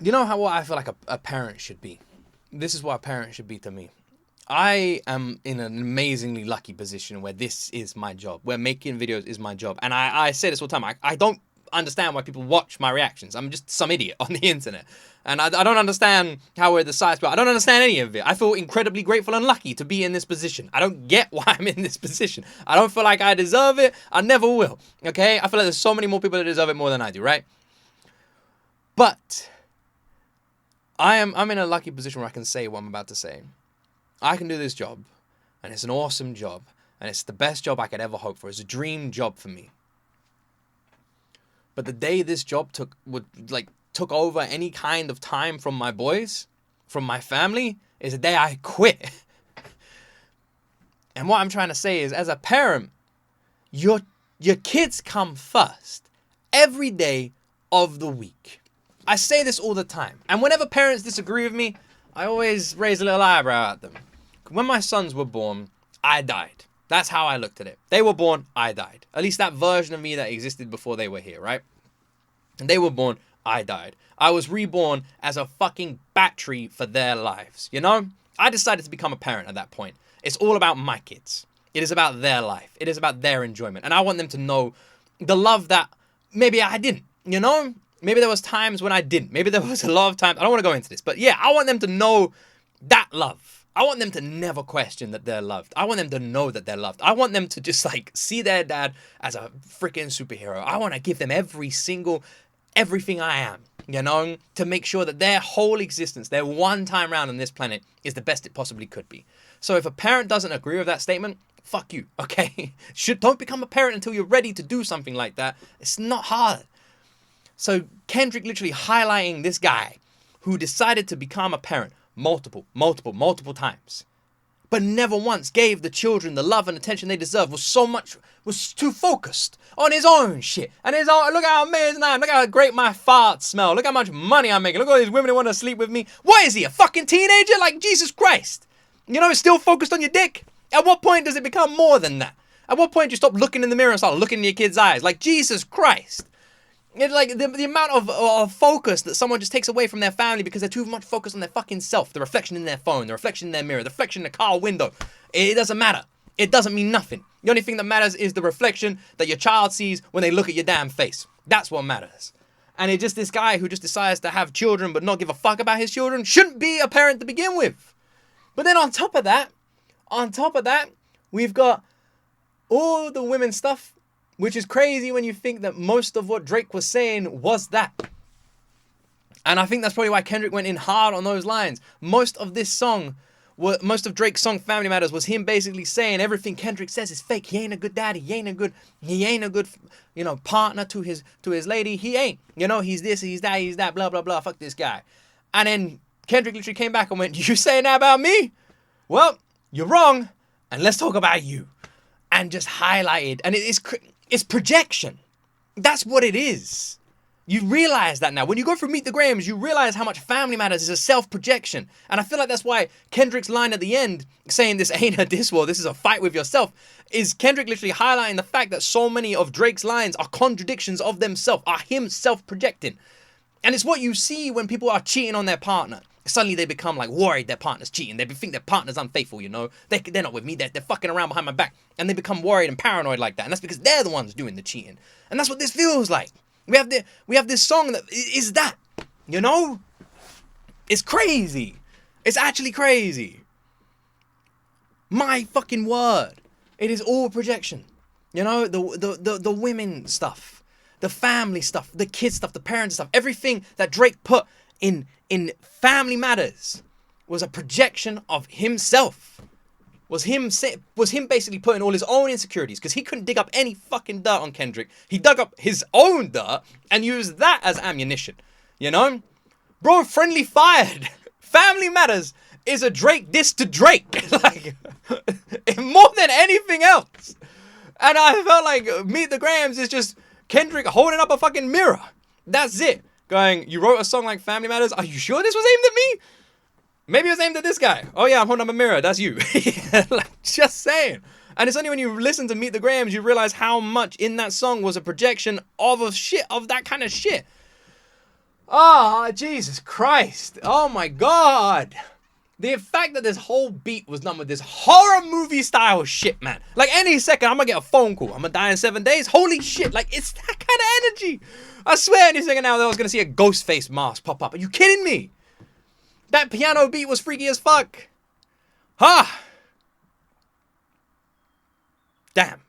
you know what I feel like a parent should be? This is what a parent should be to me. I am in an amazingly lucky position where this is my job, where making videos is my job. And I say this all the time. I don't understand why people watch my reactions. I'm just some idiot on the internet. And I don't understand how we're the size, but I don't understand any of it. I feel incredibly grateful and lucky to be in this position. I don't get why I'm in this position. I don't feel like I deserve it. I never will. Okay? I feel like there's so many more people that deserve it more than I do, right? But I'm in a lucky position where I can say what I'm about to say. I can do this job, and it's an awesome job, and it's the best job I could ever hope for. It's a dream job for me. But the day this job took over any kind of time from my boys, from my family, is the day I quit. And what I'm trying to say is, as a parent, your kids come first every day of the week. I say this all the time. And whenever parents disagree with me, I always raise a little eyebrow at them. When my sons were born, I died. That's how I looked at it. They were born, I died. At least that version of me that existed before they were here, right? And they were born, I died. I was reborn as a fucking battery for their lives, you know? I decided to become a parent at that point. It's all about my kids. It is about their life. It is about their enjoyment. And I want them to know the love that maybe I didn't, you know? Maybe there was times when I didn't. Maybe there was a lot of times. I don't want to go into this. But yeah, I want them to know that love. I want them to never question that they're loved. I want them to know that they're loved. I want them to just like see their dad as a freaking superhero. I want to give them everything I am, you know, to make sure that their whole existence, their one time round on this planet is the best it possibly could be. So if a parent doesn't agree with that statement, fuck you, okay? Don't become a parent until you're ready to do something like that. It's not hard. So Kendrick literally highlighting this guy who decided to become a parent multiple times. But never once gave the children the love and attention they deserve. Was too focused on his own shit. And his own, look how amazing I am. Look how great my farts smell. Look how much money I'm making. Look at all these women who want to sleep with me. What is he, a fucking teenager? Like, Jesus Christ. You know, it's still focused on your dick. At what point does it become more than that? At what point do you stop looking in the mirror and start looking in your kid's eyes? Like, Jesus Christ. It's like the amount of focus that someone just takes away from their family because they're too much focused on their fucking self. The reflection in their phone, the reflection in their mirror, the reflection in the car window. It doesn't matter. It doesn't mean nothing. The only thing that matters is the reflection that your child sees when they look at your damn face. That's what matters. And it's just this guy who just decides to have children but not give a fuck about his children shouldn't be a parent to begin with. But then on top of that, we've got all the women stuff, which is crazy when you think that most of what Drake was saying was that. And I think that's probably why Kendrick went in hard on those lines. Most of Drake's song Family Matters was him basically saying everything Kendrick says is fake. He ain't a good daddy. He ain't a good, partner to his lady. He ain't. He's this, he's that, blah, blah, blah. Fuck this guy. And then Kendrick literally came back and went, "You saying that about me? Well, you're wrong. And let's talk about you." And just highlighted. And it's projection. That's what it is. You realize that now. When you go through Meet the Grahams, you realize how much Family Matters is a self-projection. And I feel like that's why Kendrick's line at the end, saying this ain't a diss war, this is a fight with yourself, is Kendrick literally highlighting the fact that so many of Drake's lines are contradictions of themselves, are him self-projecting. And it's what you see when people are cheating on their partner. Suddenly they become like worried their partner's cheating. They think their partner's unfaithful, They're not with me. They're fucking around behind my back. And they become worried and paranoid like that. And that's because they're the ones doing the cheating. And that's what this feels like. We have this song that is that, It's crazy. It's actually crazy. My fucking word. It is all projection. The women stuff, the family stuff, the kids stuff, the parent stuff, everything that Drake put in Family Matters was a projection of himself. Was him basically putting all his own insecurities, because he couldn't dig up any fucking dirt on Kendrick. He dug up his own dirt and used that as ammunition. Bro, friendly fired. Family Matters is a Drake diss to Drake. Like, more than anything else. And I felt like Meet the Grahams is just Kendrick holding up a fucking mirror. That's it. Going, you wrote a song like Family Matters? Are you sure this was aimed at me? Maybe it was aimed at this guy. Oh yeah, I'm holding up a mirror. That's you. Like, just saying. And it's only when you listen to Meet the Grahams you realize how much in that song was a projection of that kind of shit. Oh, Jesus Christ. Oh my God. The fact that this whole beat was done with this horror movie style shit, man. Like, any second, I'm gonna get a phone call. I'm gonna die in 7 days. Holy shit. Like, it's that kind of energy. I swear any second now that I was gonna see a ghost face mask pop up. Are you kidding me? That piano beat was freaky as fuck. Ha! Damn.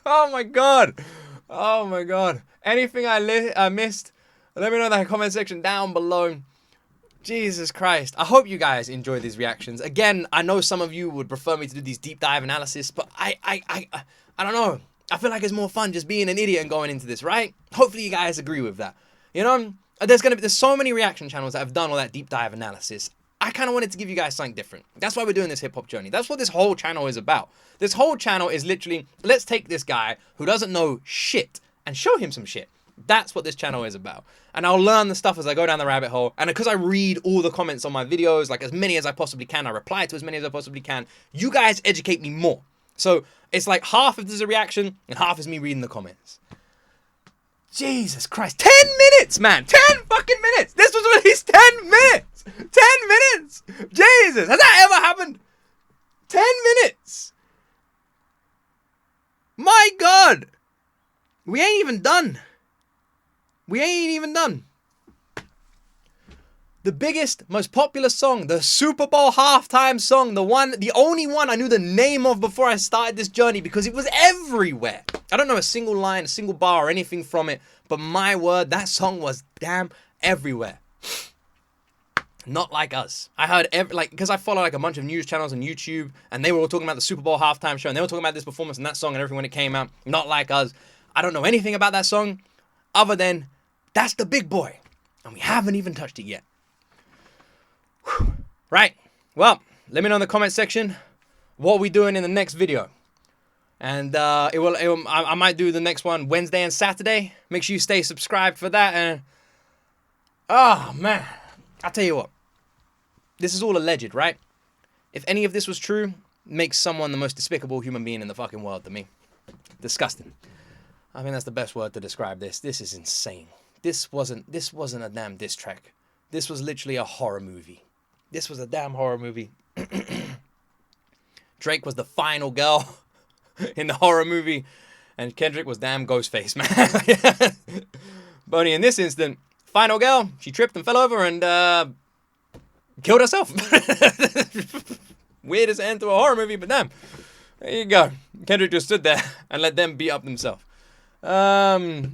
Oh my God. Oh my God. Anything I missed, let me know in the comment section down below. Jesus Christ. I hope you guys enjoy these reactions. Again, I know some of you would prefer me to do these deep dive analysis, but I don't know. I feel like it's more fun just being an idiot and going into this, right? Hopefully you guys agree with that. There's so many reaction channels that have done all that deep dive analysis. I kind of wanted to give you guys something different. That's why we're doing this hip hop journey. That's what this whole channel is about. This whole channel is literally, let's take this guy who doesn't know shit and show him some shit. That's what this channel is about. And I'll learn the stuff as I go down the rabbit hole. And because I read all the comments on my videos, like as many as I possibly can, I reply to as many as I possibly can, you guys educate me more. So it's like half of this is a reaction and half is me reading the comments. Jesus Christ. 10 minutes, man. 10 fucking minutes. This was released 10 minutes. 10 minutes. Jesus. Has that ever happened? 10 minutes. My God. We ain't even done. We ain't even done. The biggest, most popular song, the Super Bowl halftime song, the only one I knew the name of before I started this journey because it was everywhere. I don't know a single line, a single bar or anything from it, but my word, that song was damn everywhere. Not like us. I heard because I follow like a bunch of news channels on YouTube and they were all talking about the Super Bowl halftime show and they were talking about this performance and that song and everything when it came out. Not like us. I don't know anything about that song other than that's the big boy. And we haven't even touched it yet. Whew. Right. Well, let me know in the comment section what we're doing in the next video. And I might do the next one Wednesday and Saturday. Make sure you stay subscribed for that. And oh, man. I'll tell you what. This is all alleged, right? If any of this was true, makes someone the most despicable human being in the fucking world to me. Disgusting. I mean, that's the best word to describe this. This is insane. This wasn't a damn diss track. This was literally a horror movie. This was a damn horror movie. Drake was the final girl in the horror movie, and Kendrick was damn Ghostface, man. But only in this instant, final girl, she tripped and fell over and killed herself. Weirdest end to a horror movie, but damn. There you go. Kendrick just stood there and let them beat up themselves. Fair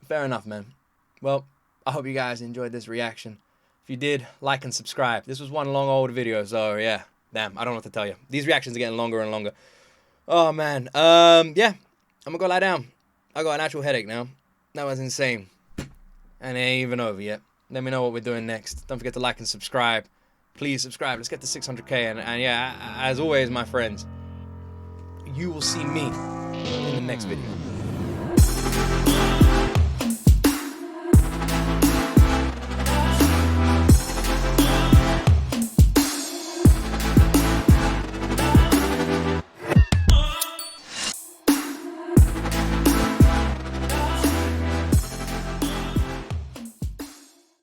enough, man. Well, I hope you guys enjoyed this reaction. If you did, like and subscribe. This was one long old video, so yeah. Damn, I don't know what to tell you. These reactions are getting longer and longer. Oh, man. Yeah. I'm gonna go lie down. I got an actual headache now. That was insane. And it ain't even over yet. Let me know what we're doing next. Don't forget to like and subscribe. Please subscribe. Let's get to 600k. And yeah, as always, my friends, you will see me in the next video.